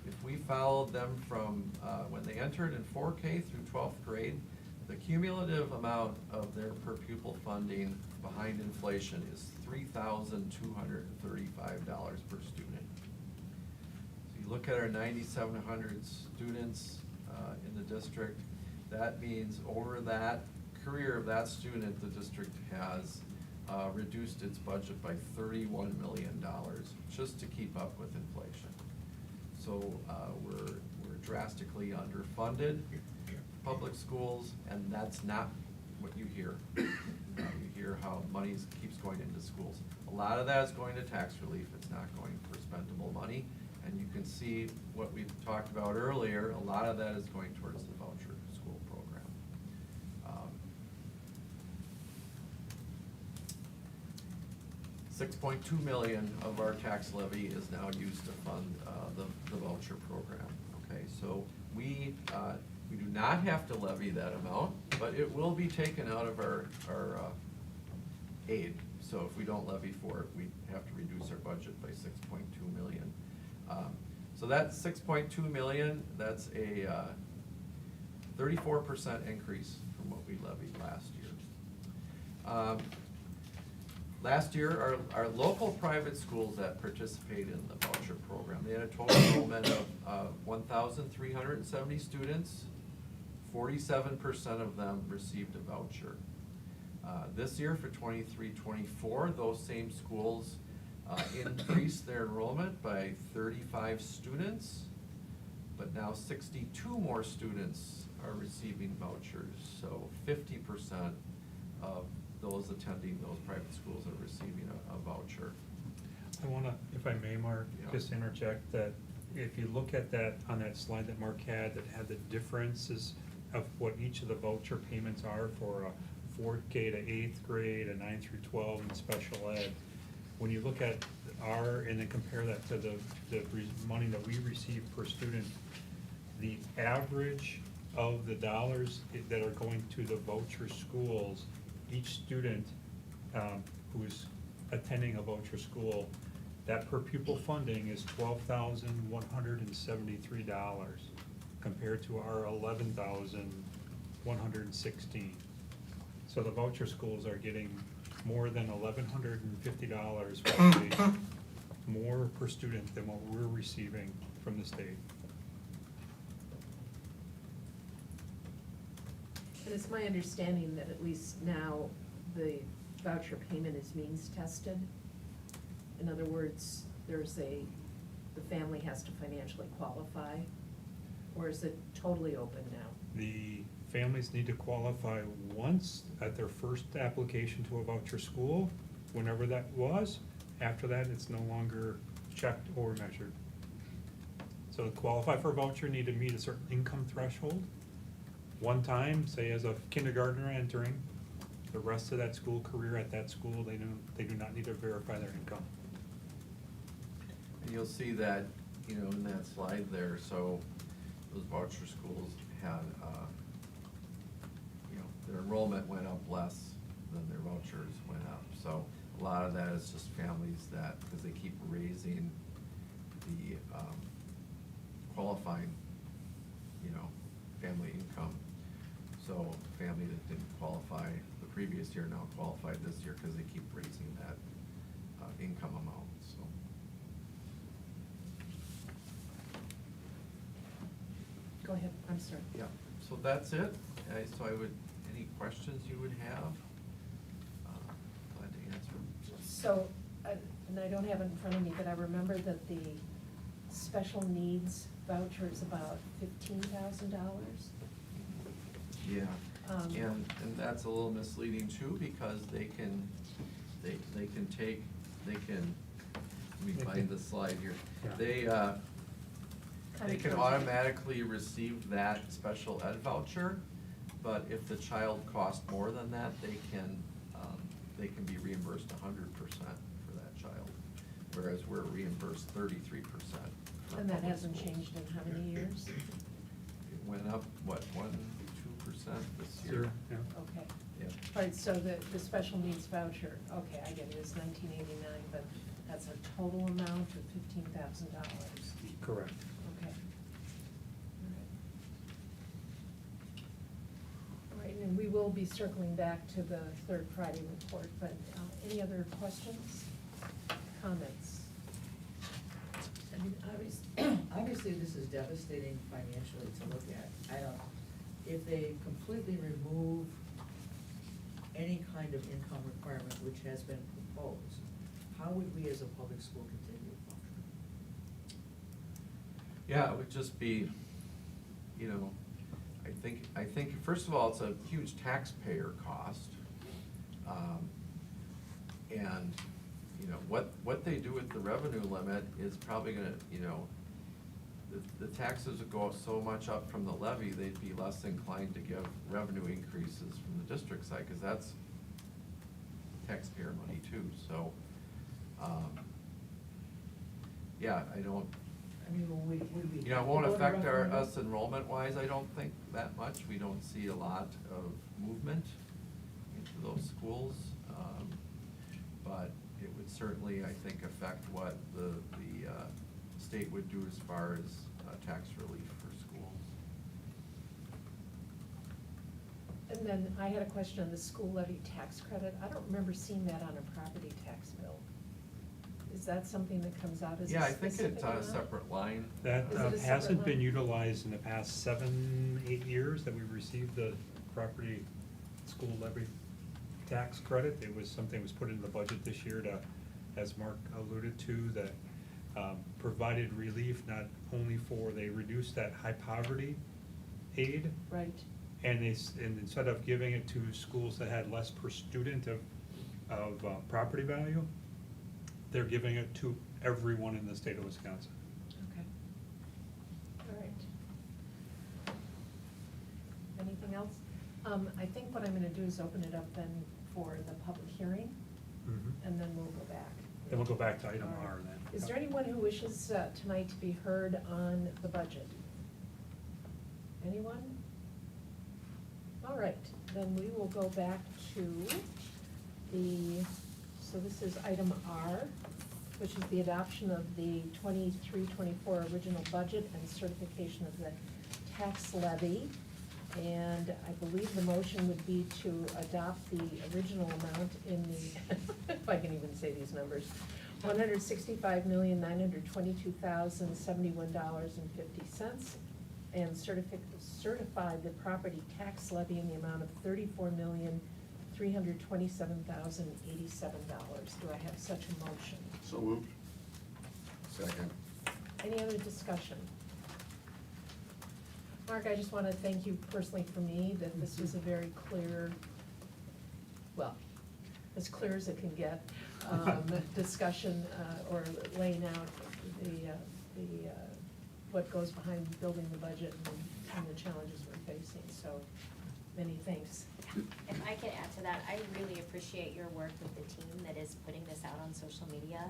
N: if we followed them from when they entered in 4K through 12th grade, the cumulative amount of their per pupil funding behind inflation is $3,235 per student. So you look at our 9,700 students in the district, that means over that career of that student, the district has reduced its budget by $31 million just to keep up with inflation. So we're drastically underfunded public schools, and that's not what you hear. You hear how money keeps going into schools. A lot of that is going to tax relief. It's not going for spendable money. And you can see what we talked about earlier, a lot of that is going towards the voucher school program. $6.2 million of our tax levy is now used to fund the voucher program. Okay, so we do not have to levy that amount, but it will be taken out of our aid. So if we don't levy for it, we have to reduce our budget by $6.2 million. So that $6.2 million, that's a 34% increase from what we levied last year. Last year, our local private schools that participate in the voucher program, they had a total enrollment of 1,370 students. 47% of them received a voucher. This year for 23-24, those same schools increased their enrollment by 35 students, but now 62 more students are receiving vouchers. So 50% of those attending those private schools are receiving a voucher.
G: I wanna, if I may, Mark,
N: Yeah.
G: just interject that if you look at that, on that slide that Mark had, that had the differences of what each of the voucher payments are for a 4K to 8th grade, a 9 through 12 in special ed. When you look at and then compare that to the money that we receive per student, the average of the dollars that are going to the voucher schools, each student who is attending a voucher school, that per pupil funding is $12,173 compared to our $11,116. So the voucher schools are getting more than $1,150 roughly more per student than what we're receiving from the state.
B: And it's my understanding that at least now the voucher payment is means tested. In other words, the family has to financially qualify, or is it totally open now?
G: The families need to qualify once at their first application to a voucher school, whenever that was. After that, it's no longer checked or measured. So to qualify for a voucher, need to meet a certain income threshold. One time, say as a kindergartner entering, the rest of that school career at that school, they do not need to verify their income.
N: And you'll see that, in that slide there, so those voucher schools had, their enrollment went up less than their vouchers went up. So a lot of that is just families that, because they keep raising the qualifying, family income. So a family that didn't qualify the previous year now qualified this year because they keep raising that income amount, so.
B: Go ahead, I'm sorry.
N: Yeah, so that's it. So any questions you would have? Glad to answer.
B: So, and I don't have it in front of me, but I remember that the special needs voucher is about $15,000.
N: Yeah,
B: Um,
N: and that's a little misleading too, because they can, let me find the slide here.
G: Yeah.
N: They can automatically receive that special ed voucher, but if the child costs more than that, they can be reimbursed 100% for that child, whereas we're reimbursed 33%.
B: And that hasn't changed in how many years?
N: It went up, what, 1-2% this year?
G: Yeah.
B: Okay.
N: Yeah.
B: All right, so the special needs voucher, okay, I get it, it's 1989, but that's a total amount of $15,000.
G: Correct.
B: Okay. All right, and we will be circling back to the third Friday report, but any other questions, comments?
J: I mean, obviously, this is devastating financially to look at. If they completely remove any kind of income requirement which has been proposed, how would we as a public school continue to function?
N: Yeah, it would just be, I think, first of all, it's a huge taxpayer cost. And, what they do with the revenue limit is probably gonna, the taxes would go so much up from the levy, they'd be less inclined to give revenue increases from the district side, cause that's taxpayer money too, so, yeah, I don't,
J: I mean, would we?
N: it won't
J: go to
N: affect
J: referendum?
N: us enrollment wise, I don't think that much. We don't see a lot of movement into those schools. But it would certainly, I think, affect what the state would do as far as tax relief for schools.
B: And then I had a question on the school levy tax credit. I don't remember seeing that on a property tax bill. Is that something that comes out as a
N: Yeah, I think
B: specific
N: it's on a
B: amount?
N: separate line.
G: That
B: Is it a separate
G: hasn't been
B: line?
G: utilized in the past 7-8 years that we've received the property school levy tax credit. It was something that was put in the budget this year to, as Mark alluded to, that provided relief not only they reduced that high poverty aid.
B: Right.
G: And and instead of giving it to schools that had less per student of property value, they're giving it to everyone in the state of Wisconsin.
B: Okay. All right. Anything else? I think what I'm gonna do is open it up then for the public hearing,
G: Mhm.
B: and then we'll go back.
G: Then we'll go back to item
B: All
G: R
B: right.
G: then.
B: Is there anyone who wishes tonight to be heard on the budget? Anyone? All right, then we will go back to so this is item R, which is the adoption of the 23-24 original budget and certification of the tax levy. And I believe the motion would be to adopt the original amount in the, if I can even say these numbers, $165,922,071.50, and certify the property tax levy in the amount of $34,327,087. Do I have such a motion?
C: So moved.
M: Second.
B: Any other discussion? Mark, I just want to thank you personally for me, that this was a very clear, well, as clear as it can get, discussion, or laying out what goes behind building the budget and the challenges we're facing, so many thanks.
O: If I could add to that, I really appreciate your work with the team that is putting this out on social media.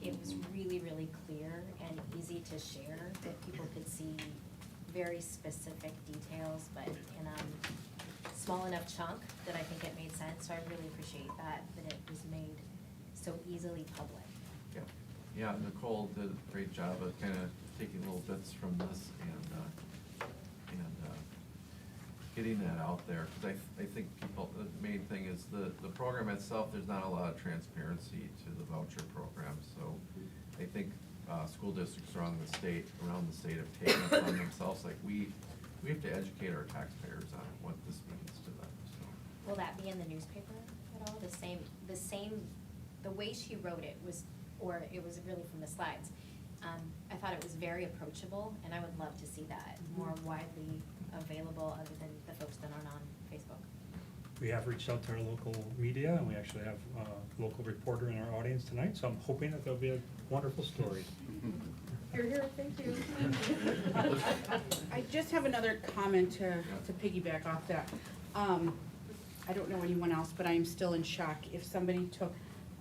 O: It was really, really clear and easy to share, that people could see very specific details, but in a small enough chunk that I think it made sense. So I really appreciate that it was made so easily public.
N: Yeah, Nicole did a great job of kind of taking little bits from this and getting that out there, because I think people, the main thing is the program itself, there's not a lot of transparency to the voucher program, so I think school districts around the state have taken it upon themselves, like we have to educate our taxpayers on what this means to them, so.
O: Will that be in the newspaper at all? The way she wrote it was, or it was really from the slides. I thought it was very approachable, and I would love to see that more widely available other than the folks that aren't on Facebook.
G: We have reached out to our local media, and we actually have a local reporter in our audience tonight, so I'm hoping that there'll be a wonderful story.
B: Here, here, thank you.
L: I just have another comment to piggyback off that. I don't know anyone else, but I am still in shock. If somebody took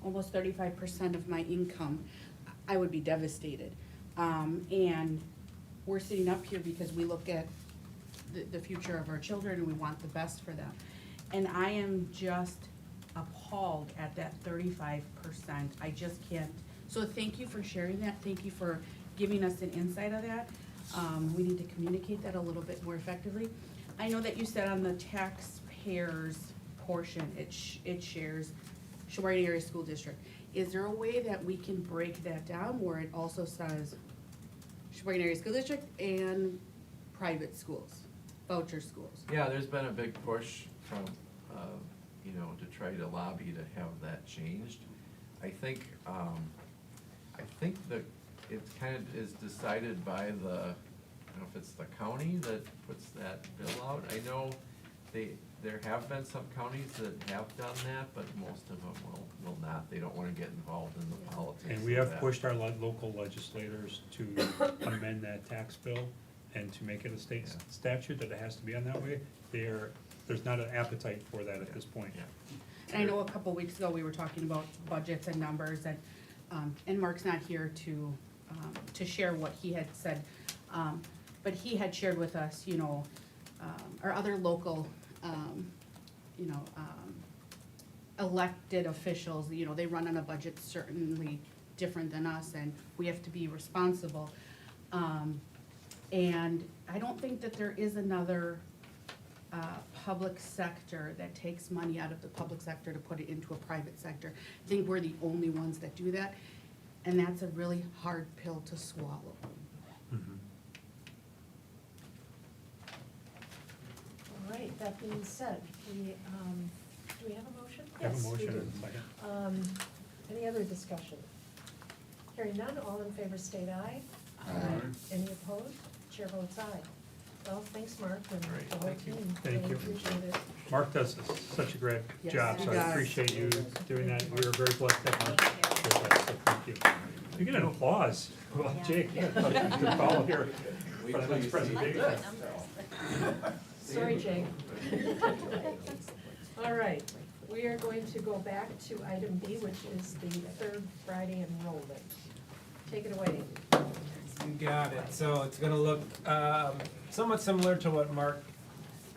L: almost 35% of my income, I would be devastated. And we're sitting up here because we look at the future of our children and we want the best for them. And I am just appalled at that 35%. I just can't. So thank you for sharing that. Thank you for giving us an insight of that. We need to communicate that a little bit more effectively. I know that you said on the taxpayers portion, it shares Sheboygan Area School District. Is there a way that we can break that down where it also says Sheboygan Area School District and private schools, voucher schools?
N: Yeah, there's been a big push from, to try to lobby to have that changed. I think that it kind of is decided by I don't know if it's the county that puts that bill out. I know there have been some counties that have done that, but most of them will not. They don't want to get involved in the politics.
G: And we
N: of
G: have
N: that.
G: pushed our local legislators to amend that tax bill and to make it a state statute that it has to be on that way. There's not an appetite for that at this point.
N: Yeah.
L: And I know a couple weeks ago, we were talking about budgets and numbers, and Mark's not here to share what he had said. But he had shared with us, our other local, elected officials, they run on a budget certainly different than us, and we have to be responsible. And I don't think that there is another public sector that takes money out of the public sector to put it into a private sector. I think we're the only ones that do that, and that's a really hard pill to swallow.
G: Mhm.
B: All right, that being said, do we have a motion?
G: We have a
B: Yes, we
G: motion
B: do.
G: and a second.
B: Any other discussion? Hearing none, all in favor state aye.
C: Aye.
B: Any opposed? Chair votes aye. Well, thanks, Mark, and
N: Great,
B: the whole
N: thank you.
B: team.
G: Thank
B: Really
G: you.
B: appreciate it.
G: Mark does such a great
L: Yes,
G: job,
L: he
G: so I
L: does.
G: appreciate you doing that. We are very blessed to have Mark.
O: Thank you.
G: with us, so thank you. You get an applause. Well,
O: Yeah.
G: Jake, good call here
N: Wait
G: for the
N: till
G: next
N: you see
O: I like
G: presentation.
O: the numbers.
B: Sorry, Jake. All right, we are going to go back to item B, which is the third Friday enrollment. Take it away.
H: You got it. So it's gonna look somewhat similar to what Mark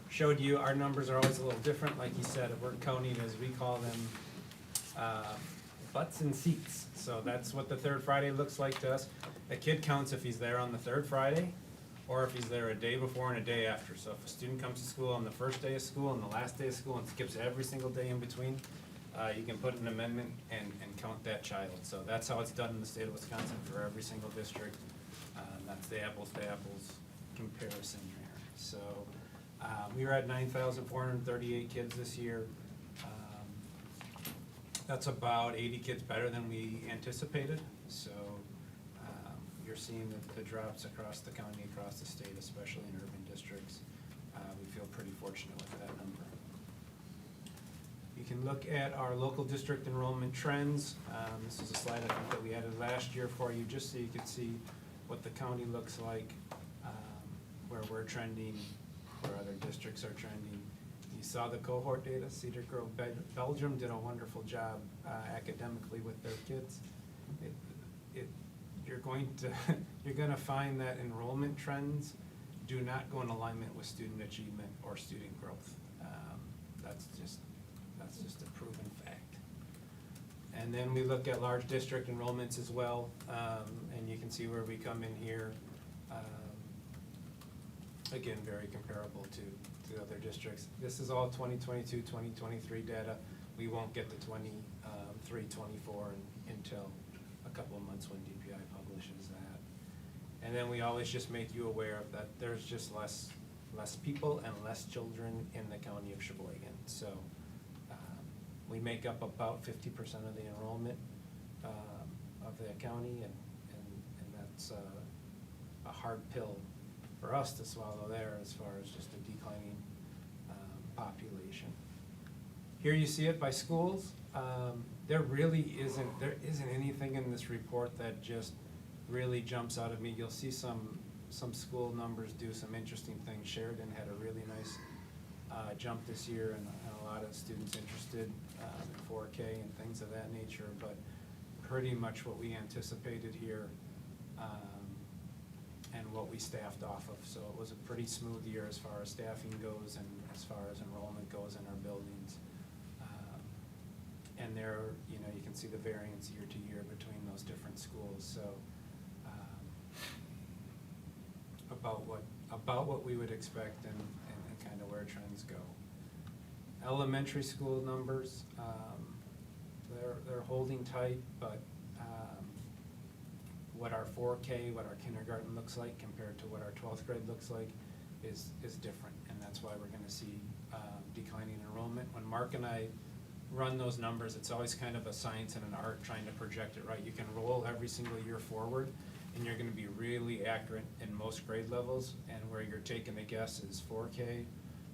H: showed you. Our numbers are always a little different, like he said. We're counting, as we call them, butts and seats. So that's what the third Friday looks like to us. A kid counts if he's there on the third Friday, or if he's there a day before and a day after. So if a student comes to school on the first day of school and the last day of school and skips every single day in between, you can put an amendment and count that child. So that's how it's done in the state of Wisconsin for every single district. That's the apples to apples comparison there. So we were at 9,438 kids this year. That's about 80 kids better than we anticipated. So you're seeing the drops across the county, across the state, especially in urban districts. We feel pretty fortunate with that number. You can look at our local district enrollment trends. This is a slide I think that we added last year for you, just so you could see what the county looks like, where we're trending, where other districts are trending. You saw the cohort data. Cedar Grove, Belgium did a wonderful job academically with their kids. You're going to find that enrollment trends do not go in alignment with student achievement or student growth. That's just a proven fact. And then we look at large district enrollments as well, and you can see where we come in here. Again, very comparable to other districts. This is all 2022, 2023 data. We won't get the 23, 24 until a couple of months when DPI publishes that. And then we always just make you aware of that there's just less people and less children in the county of Sheboygan. So we make up about 50% of the enrollment of the county, and that's a hard pill for us to swallow there as far as just a declining population. Here you see it by schools. There isn't anything in this report that just really jumps out at me. You'll see some school numbers do some interesting things. Sheridan had a really nice jump this year, and a lot of students interested in 4K and things of that nature, but pretty much what we anticipated here and what we staffed off of. So it was a pretty smooth year as far as staffing goes and as far as enrollment goes in our buildings. And there, you can see the variance year to year between those different schools. So about what we would expect and kind of where trends go. Elementary school numbers, they're holding tight, but what our 4K, what our kindergarten looks like compared to what our 12th grade looks like is different, and that's why we're going to see declining enrollment. When Mark and I run those numbers, it's always kind of a science and an art trying to project it right. You can roll every single year forward, and you're going to be really accurate in most grade levels, and where you're taking a guess is 4K,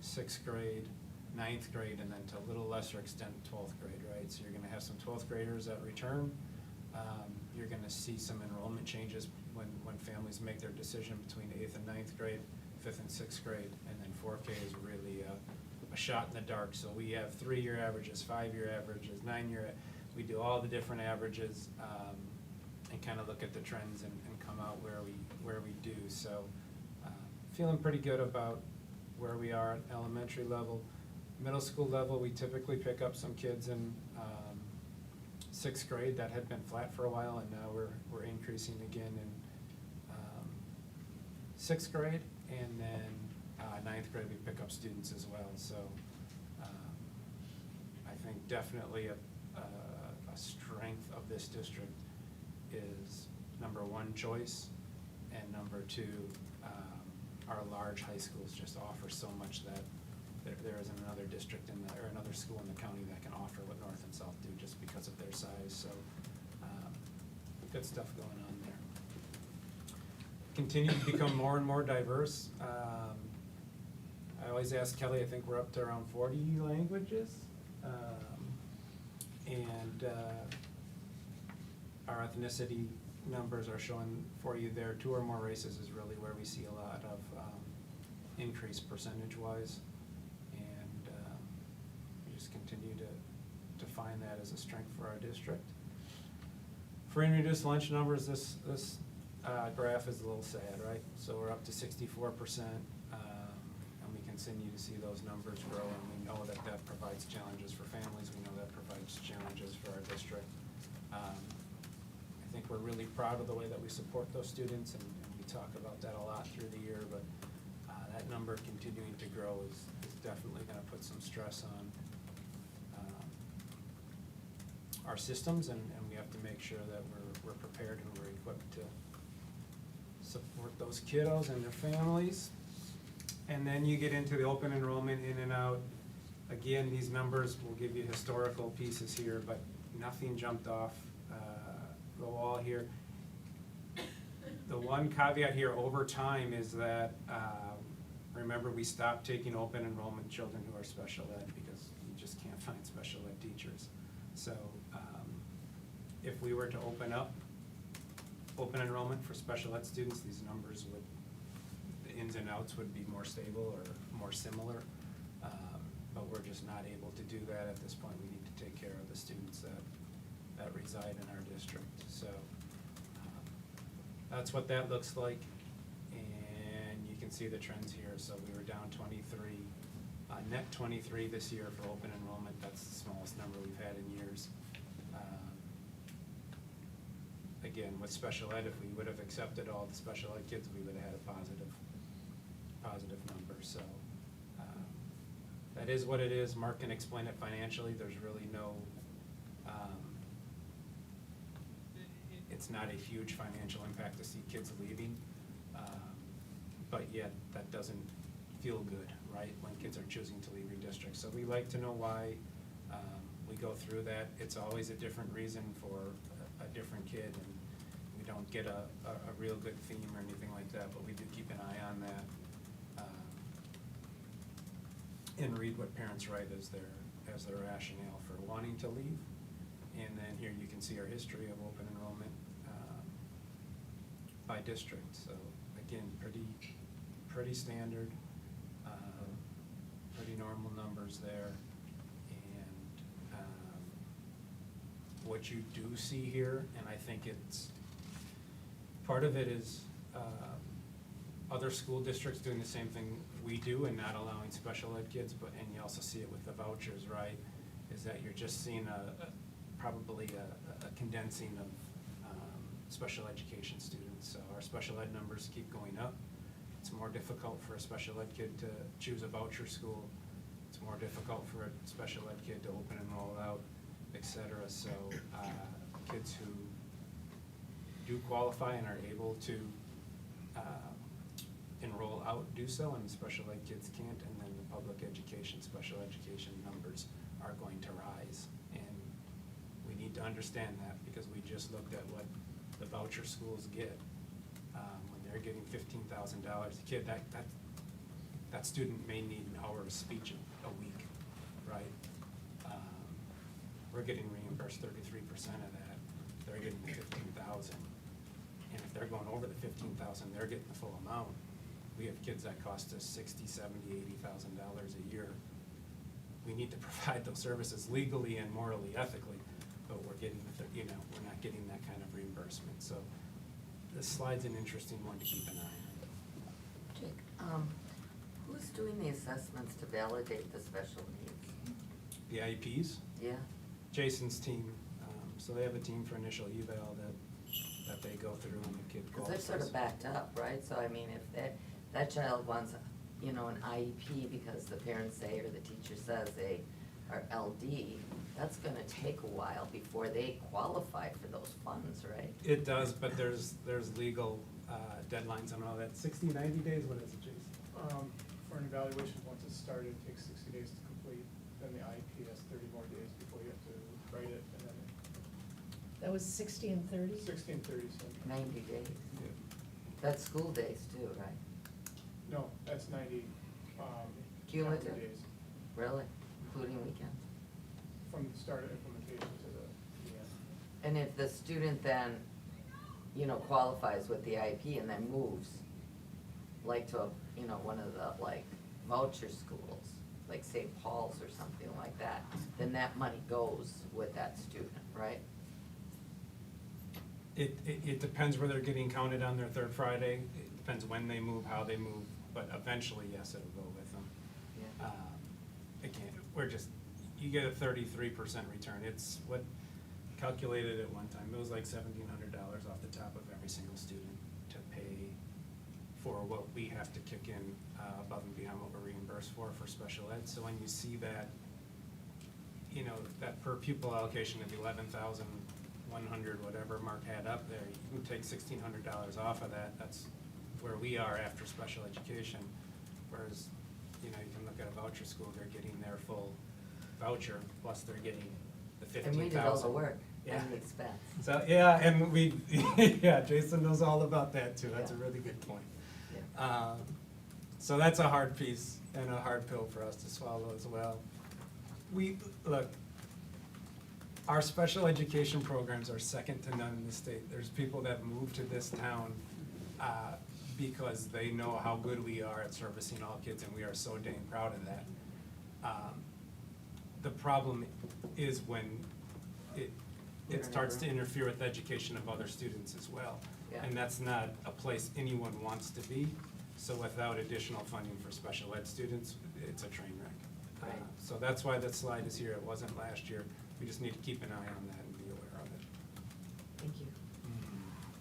H: 6th grade, 9th grade, and then to a little lesser extent 12th grade, right? So you're going to have some 12th graders that return. You're going to see some enrollment changes when families make their decision between 8th and 9th grade, 5th and 6th grade, and then 4K is really a shot in the dark. So we have 3-year averages, 5-year averages, 9-year. We do all the different averages and kind of look at the trends and come out where we do. So feeling pretty good about where we are at elementary level. Middle school level, we typically pick up some kids in 6th grade that had been flat for a while, and now we're increasing again in 6th grade, and then 9th grade we pick up students as well. So I think definitely a strength of this district is number one, choice, and number two, our large high schools just offer so much that there isn't another district or another school in the county that can offer what North and South do just because of their size. So good stuff going on there. Continue to become more and more diverse. I always ask Kelly, I think we're up to around 40 languages. And our ethnicity numbers are showing for you there. 2 or more races is really where we see a lot of increase percentage-wise. find that as a strength for our district. For reduced lunch numbers, this graph is a little sad, right? So we're up to 64%, and we continue to see those numbers grow, and we know that that provides challenges for families, we know that provides challenges for our district. I think we're really proud of the way that we support those students, and we talk about that a lot through the year, but that number continuing to grow is definitely gonna put some stress on our systems, and we have to make sure that we're prepared and we're equipped to support those kiddos and their families. And then you get into the open enrollment in and out. Again, these numbers will give you historical pieces here, but nothing jumped off the wall here. The one caveat here over time is that, remember, we stopped taking open enrollment children who are special ed because you just can't find special ed teachers. So if we were to open up open enrollment for special ed students, these numbers would, the ins and outs would be more stable or more similar. But we're just not able to do that at this point. We need to take care of the students that reside in our district. So that's what that looks like. And you can see the trends here. So we were down 23, net 23 this year for open enrollment. That's the smallest number we've had in years. Again, with special ed, if we would have accepted all the special ed kids, we would have had a positive number. So that is what it is. Mark can explain it financially. There's really no, it's not a huge financial impact to see kids leaving, but yet that doesn't feel good, right, when kids are choosing to leave your district. So we like to know why. We go through that. It's always a different reason for a different kid, and we don't get a real good theme or anything like that, but we do keep an eye on that. And read what parents write as their rationale for wanting to leave. And then here you can see our history of open enrollment by district. So again, pretty standard, pretty normal numbers there. And what you do see here, and I think it's, part of it is other school districts doing the same thing we do and not allowing special ed kids, but, and you also see it with the vouchers, right, is that you're just seeing probably a condensing of special education students. So our special ed numbers keep going up. It's more difficult for a special ed kid to choose a voucher school. It's more difficult for a special ed kid to open and roll out, et cetera. So kids who do qualify and are able to enroll out do so, and the special ed kids can't, and then the public education, special education numbers are going to rise. And we need to understand that, because we just looked at what the voucher schools get when they're getting $15,000 a kid. That student may need an hour of speech a week, right? We're getting reimbursed 33% of that. They're getting 15,000, and if they're going over the 15,000, they're getting the full amount. We have kids that cost us $60,000, $70,000, $80,000 a year. We need to provide those services legally and morally, ethically, but we're getting, we're not getting that kind of reimbursement. So this slide's an interesting one to keep an eye on.
I: Jake, who's doing the assessments to validate the special needs?
H: The IEPs?
I: Yeah.
H: Jason's team. So they have a team for initial eval that they go through when the kid
I: Because
H: qualifies.
I: they're sort of backed up, right? So I mean, if that child wants, an IEP because the parents say or the teacher says they are LD, that's gonna take a while before they qualify for those funds, right?
H: It does, but there's legal deadlines on all that. 60, 90 days, what is it, Jason?
P: For an evaluation, once it's started, it takes 60 days to complete, then the IEP has 30 more days before you have to write it, and then
B: That was 60 and 30?
P: 60 and 30, so.
I: 90 days.
H: Yeah.
I: That's school days too, right?
P: No, that's 90,
I: Cumulative?
P: calendar days,
I: Really? Including weekends?
P: from the start of implementation to the end.
I: And if the student then, qualifies with the IEP and then moves, like to, one of the, voucher schools, like St. Paul's or something like that, then that money goes with that student, right?
H: It depends where they're getting counted on their third Friday. It depends when they move, how they move, but eventually, yes, it'll go with them.
I: Yeah.
H: Again, you get a 33% return. It's what calculated at one time. It was like $1,700 off the top of every single student to pay for what we have to kick in above and beyond what we're reimbursed for special ed. So when you see that, that per pupil allocation of 11,100, whatever Mark had up there, you can take $1,600 off of that. That's where we are after special education. Whereas, you can look at a voucher school, they're getting their full voucher, plus they're getting the 15,000.
I: And we did all the work
H: Yeah.
I: and the expense.
H: So, yeah, and yeah, Jason knows all about that too. That's a really good point.
I: Yeah.
H: So that's a hard piece and a hard pill for us to swallow as well. Look, our special education programs are second to none in the state. There's people that move to this town because they know how good we are at servicing all kids, and we are so dang proud of that. The problem is when it starts to interfere with the education of other students as well.
I: Yeah.
H: And that's not a place anyone wants to be. So without additional funding for special ed students, it's a train wreck.
I: Right.
H: So that's why that slide is here. It wasn't last year. We just need to keep an eye on that and be aware of it.
I: Thank you.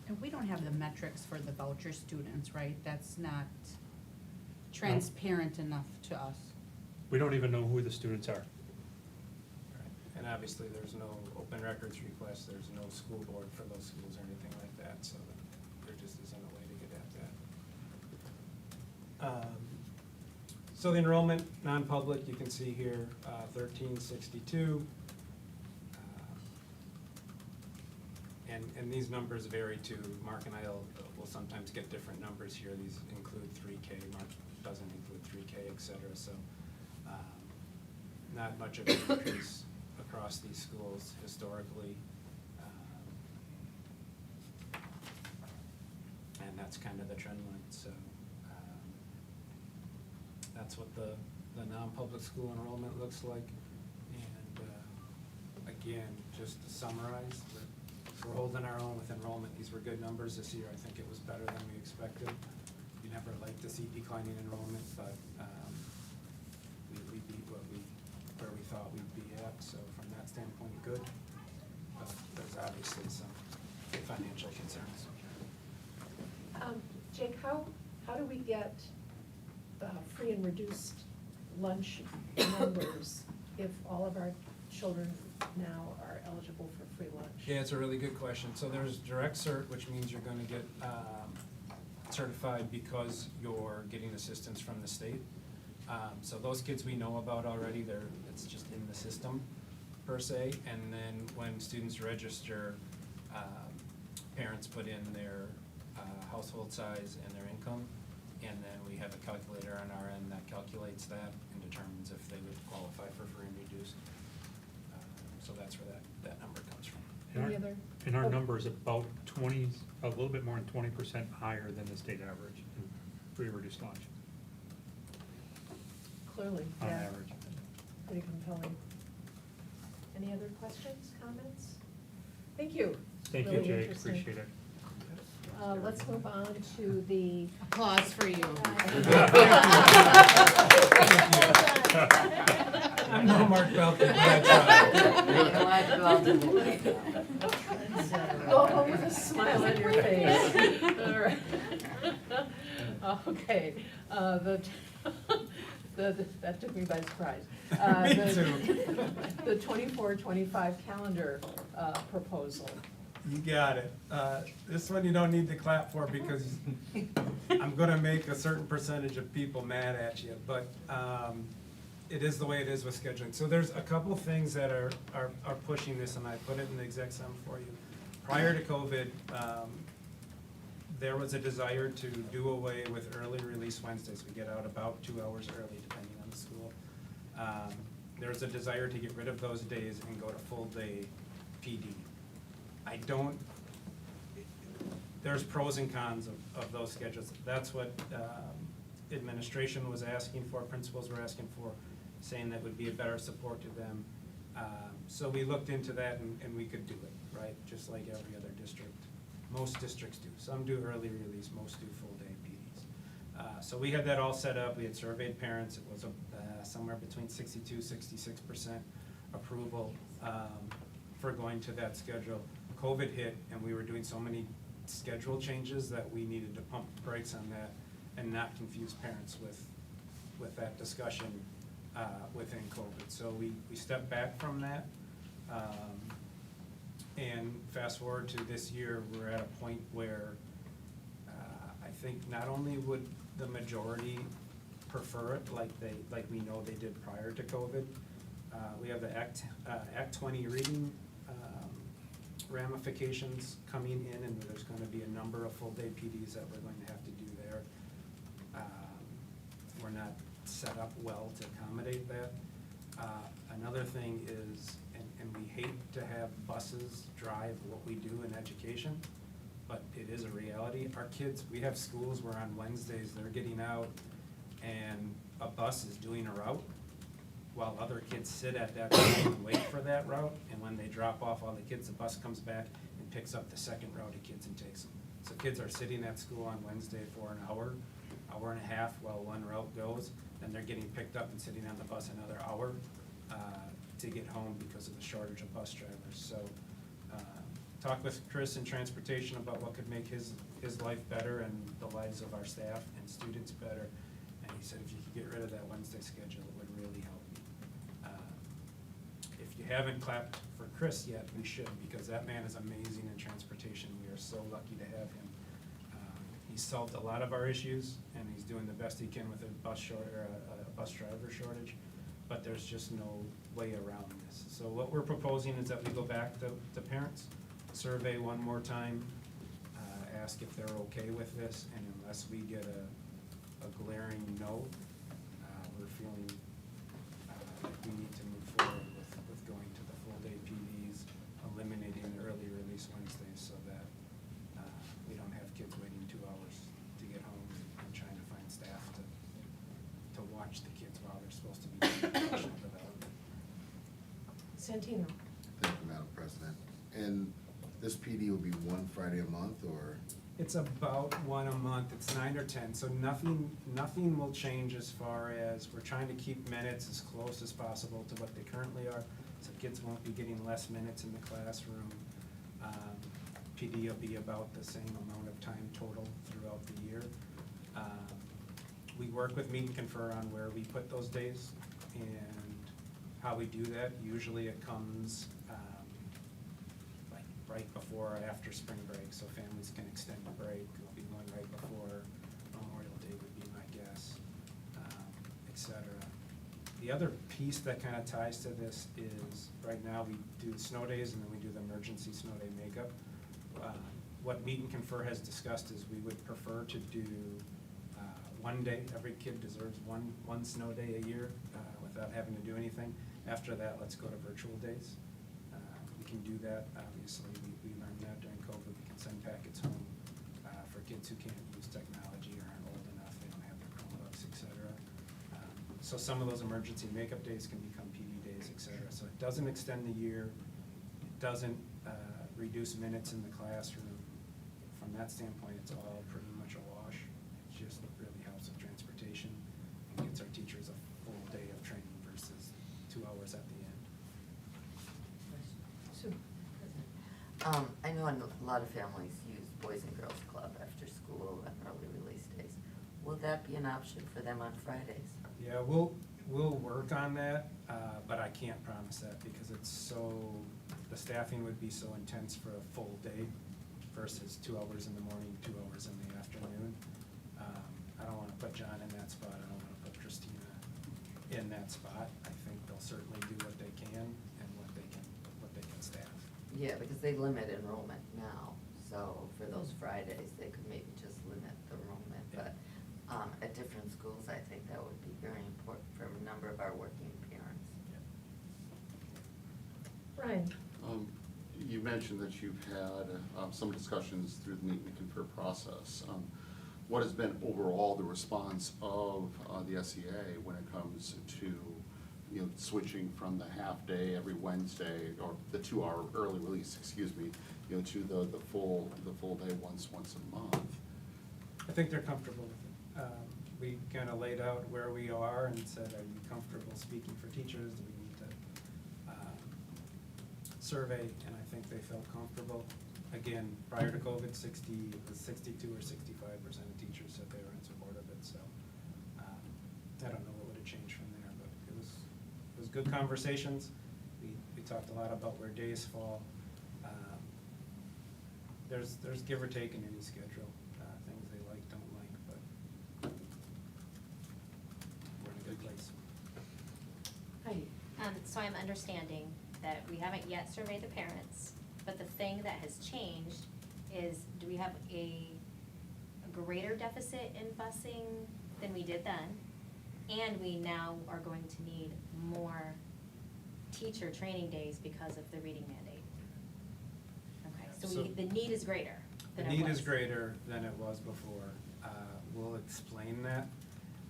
L: And we don't have the metrics for the voucher students, right? That's not transparent enough to us.
G: We don't even know who the students are.
H: And obviously, there's no open records request, there's no school board for those schools or anything like that, so there just isn't a way to get at that. So the enrollment, non-public, you can see here, 1362. And these numbers vary too. Mark and I will sometimes get different numbers here. These include 3K, Mark doesn't include 3K, et cetera, so not much of an increase across these schools historically. And that's kind of the trend line, so that's what the non-public school enrollment looks like. And again, just to summarize, we're holding our own with enrollment. These were good numbers this year. I think it was better than we expected. You never like to see declining enrollment, but we beat where we thought we'd be at. So from that standpoint, good. But there's obviously some financial concerns.
B: Jake, how do we get free and reduced lunch numbers if all of our children now are eligible for free lunch?
H: Yeah, it's a really good question. So there's direct cert, which means you're going to get certified because you're getting assistance from the state. So those kids we know about already, it's just in the system per se. And then when students register, parents put in their household size and their income, and then we have a calculator on our end that calculates that and determines if they would qualify for free and reduced. So that's where that number comes from.
G: And our number is about a little bit more than 20% higher than the state average in free or reduced lunch,
B: Clearly,
G: on
B: yeah,
G: average.
B: pretty compelling. Any other questions, comments? Thank you.
G: Thank you,
B: Really
G: Jake,
B: interesting.
G: appreciate it.
B: Let's move on to the.
L: Applause for you.
H: I'm no Mark Belkin, but I tried.
B: Go home with a smile on your face. All right. Okay, that took me by surprise.
H: Me too.
B: The 24-25 calendar proposal.
H: You got it. This one you don't need to clap for because I'm gonna make a certain percentage of people mad at you, but it is the way it is with scheduling. So there's a couple things that are pushing this, and I put it in the exec sum for you. Prior to COVID, there was a desire to do away with early release Wednesdays. We get out about 2 hours early, depending on the school. There's a desire to get rid of those days and go to full day PD. There's pros and cons of those schedules. That's what administration was asking for, principals were asking for. saying that would be a better support to them. So we looked into that and we could do it, right, just like every other district. Most districts do. Some do early release, most do full-day PDs. So we had that all set up. We had surveyed parents. It was somewhere between 62-66% approval for going to that schedule. COVID hit, and we were doing so many schedule changes that we needed to pump the brakes on that and not confuse parents with that discussion within COVID. So we stepped back from that. And fast forward to this year, we're at a point where I think not only would the majority prefer it like we know they did prior to COVID. We have the Act 20 reading ramifications coming in, and there's going to be a number of full-day PDs that we're going to have to do there. We're not set up well to accommodate that. Another thing is, and we hate to have buses drive what we do in education, but it is a reality. Our kids, we have schools where on Wednesdays they're getting out and a bus is doing a route while other kids sit at that route and wait for that route. And when they drop off all the kids, the bus comes back and picks up the second route of kids and takes them. So kids are sitting at school on Wednesday for an hour and a half while one route goes, and they're getting picked up and sitting on the bus another hour to get home because of the shortage of bus drivers. So talk with Chris in transportation about what could make his life better and the lives of our staff and students better. And he said if you could get rid of that Wednesday schedule, it would really help me. If you haven't clapped for Chris yet, we should, because that man is amazing in transportation. We are so lucky to have him. He's solved a lot of our issues, and he's doing the best he can with a bus driver shortage, but there's just no way around this. So what we're proposing is that we go back to parents, survey one more time, ask if they're okay with this, and unless we get a glaring no, we're feeling like we need to move forward with going to the full-day PDs, eliminating the early release Wednesdays so that we don't have kids waiting 2 hours to get home and trying to find staff to watch the kids while they're supposed to be doing professional development.
B: Santino.
M: Thank you, Madam President. And this PD will be one Friday a month, or?
H: It's about one a month. It's 9 or 10, so nothing will change as far as we're trying to keep minutes as close as possible to what they currently are, so kids won't be getting less minutes in the classroom. PD will be about the same amount of time total throughout the year. We work with Meet and Confer on where we put those days and how we do that. Usually it comes like right before or after spring break, so families can extend the break. It'll be one right before Memorial Day would be my guess, et cetera. The other piece that kind of ties to this is right now we do the snow days and then we do the emergency snow day makeup. What Meet and Confer has discussed is we would prefer to do one day. Every kid deserves one snow day a year without having to do anything. After that, let's go to virtual days. We can do that. Obviously, we learned that during COVID. We can send packets home for kids who can't use technology or aren't old enough, they don't have their Chromebooks, et cetera. So some of those emergency makeup days can become PD days, et cetera. So it doesn't extend the year. It doesn't reduce minutes in the classroom. From that standpoint, it's all pretty much a wash. It just really helps with transportation and gets our teachers a full day of training versus 2 hours at the end.
B: Sue.
I: I know a lot of families use Boys and Girls Club after school and early release days. Will that be an option for them on Fridays?
H: Yeah, we'll work on that, but I can't promise that because it's so, the staffing would be so intense for a full day versus 2 hours in the morning, 2 hours in the afternoon. I don't want to put John in that spot. I don't want to put Christina in that spot. I think they'll certainly do what they can and what they can staff.
I: Yeah, because they limit enrollment now, so for those Fridays, they could maybe just limit the enrollment.
H: Yeah.
I: But at different schools, I think that would be very important for a number of our working parents.
B: Ryan.
C: You mentioned that you've had some discussions through the Meet and Confer process. What has been overall the response of the SEA when it comes to switching from the half-day every Wednesday, or the 2-hour early release, excuse me, to the full day once a month.
H: I think they're comfortable with it. We kind of laid out where we are and said, are you comfortable speaking for teachers? Do we need to survey? And I think they felt comfortable. Again, prior to COVID, it was 62 or 65% of teachers said they were in support of it. So I don't know what would have changed from there, but it was good conversations. We talked a lot about where days fall. There's give or take in any schedule, things they like, don't like, but we're in a good place.
J: Hi.
O: So I'm understanding that we haven't yet surveyed the parents, but the thing that has changed is, do we have a greater deficit in busing than we did then? And we now are going to need more teacher training days because of the reading mandate. Okay, so the need is greater than it was.
H: The need is greater than it was before. We'll explain that.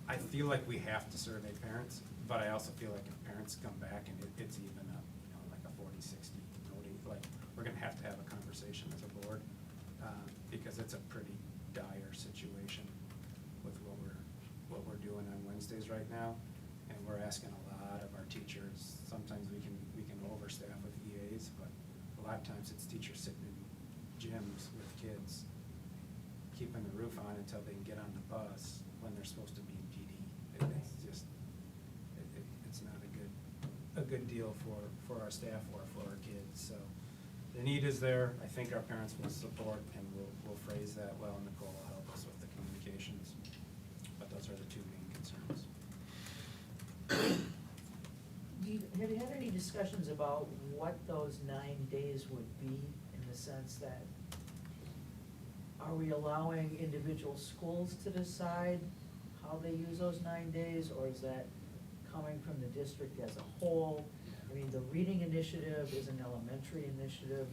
H: I feel like we have to survey parents, but I also feel like if parents come back and it's even a, like a 40-60 voting, like, we're gonna have to have a conversation as a board, because it's a pretty dire situation with what we're doing on Wednesdays right now. And we're asking a lot of our teachers. Sometimes we can overstaff with EAs, but a lot of times it's teachers sitting in gyms with kids, keeping the roof on until they can get on the bus when they're supposed to be in PD. It's just, it's not a good deal for our staff or for our kids. So the need is there. I think our parents will support, and we'll phrase that well, and Nicole will help us with the communications. But those are the two main concerns.
J: Have you had any discussions about what those 9 days would be, in the sense that, are we allowing individual schools to decide how they use those 9 days, or is that coming from the district as a whole? I mean, the reading initiative is an elementary initiative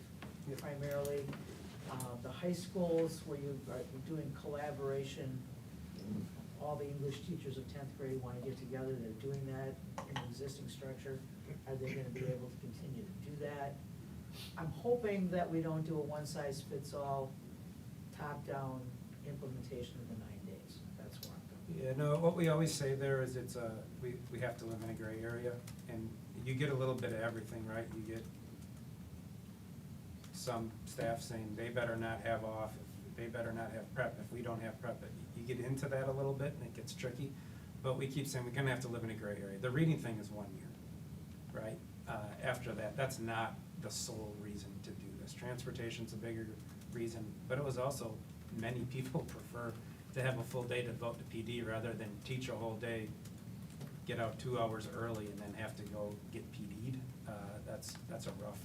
J: primarily. The high schools, where you're doing collaboration, all the English teachers of 10th grade want to get together, they're doing that in the existing structure. Are they gonna be able to continue to do that? I'm hoping that we don't do a one-size-fits-all, top-down implementation of the 9 days. That's where I'm going.
H: Yeah, no, what we always say there is we have to live in a gray area, and you get a little bit of everything, right? You get some staff saying they better not have off, they better not have prep if we don't have prep. You get into that a little bit and it gets tricky, but we keep saying we're gonna have to live in a gray area. The reading thing is 1 year, right? After that, that's not the sole reason to do this. Transportation's a bigger reason, but it was also, many people prefer to have a full day to devote to PD rather than teach a whole day, get out 2 hours early and then have to go get PD'd. That's a rough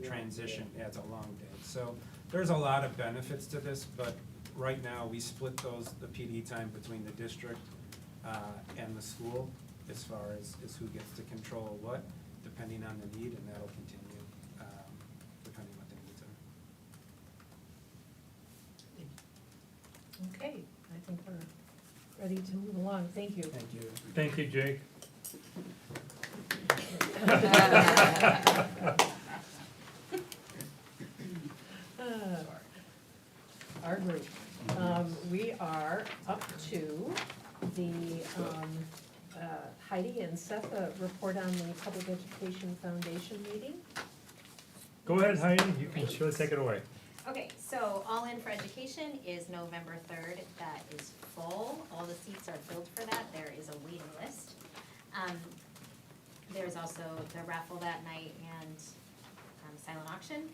H: transition. Yeah, it's a long day. So there's a lot of benefits to this, but right now we split the PD time between the district and the school as far as who gets to control what, depending on the need, and that'll continue depending on what the needs are.
B: Okay, I think we're ready to move along. Thank you.
H: Thank you.
G: Thank you, Jake.
B: Our group. We are up to the Heidi and Seth report on the Public Education Foundation meeting.
G: Go ahead, Heidi, you can sure take it away.
O: Okay, so All In for Education is November 3rd. That is full. All the seats are filled for that. There is a waiting list. There's also the raffle that night and silent auction.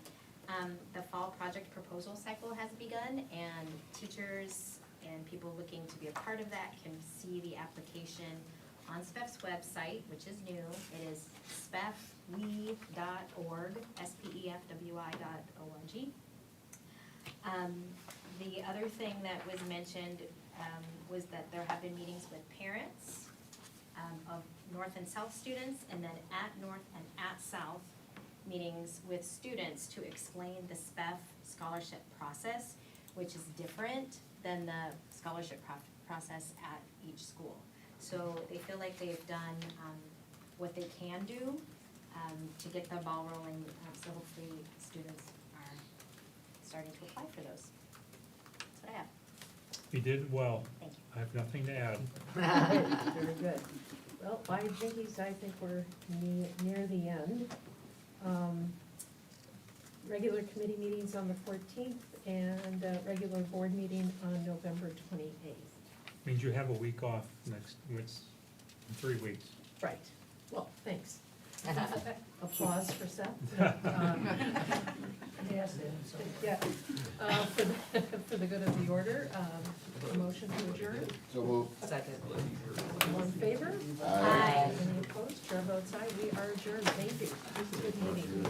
O: The fall project proposal cycle has begun, and teachers and people looking to be a part of that can see the application on SPEF's website, which is new. It is spefwi.org, spefwi.org. The other thing that was mentioned was that there have been meetings with parents of North and South students, and then at North and at South, meetings with students to explain the SPEF scholarship process, which is different than the scholarship process at each school. So they feel like they've done what they can do, to get the ball rolling, so hopefully students are starting to apply for those. That's what I have.
G: You did well.
O: Thank you.
G: I have nothing to add.
B: Very good. Well, by jinkies, I think we're near the end. Regular committee meetings on the 14th and regular board meeting on November 28th.
G: Means you have a week off next, it's 3 weeks.
B: Right. Well, thanks. Applause for Seth. Yes, yeah. For the good of the order, a motion to adjourn.
M: So move.
I: Second.
B: All in favor?
M: Aye.
B: Any opposed? Chair votes aye. We are adjourned. Thank you. Good meeting.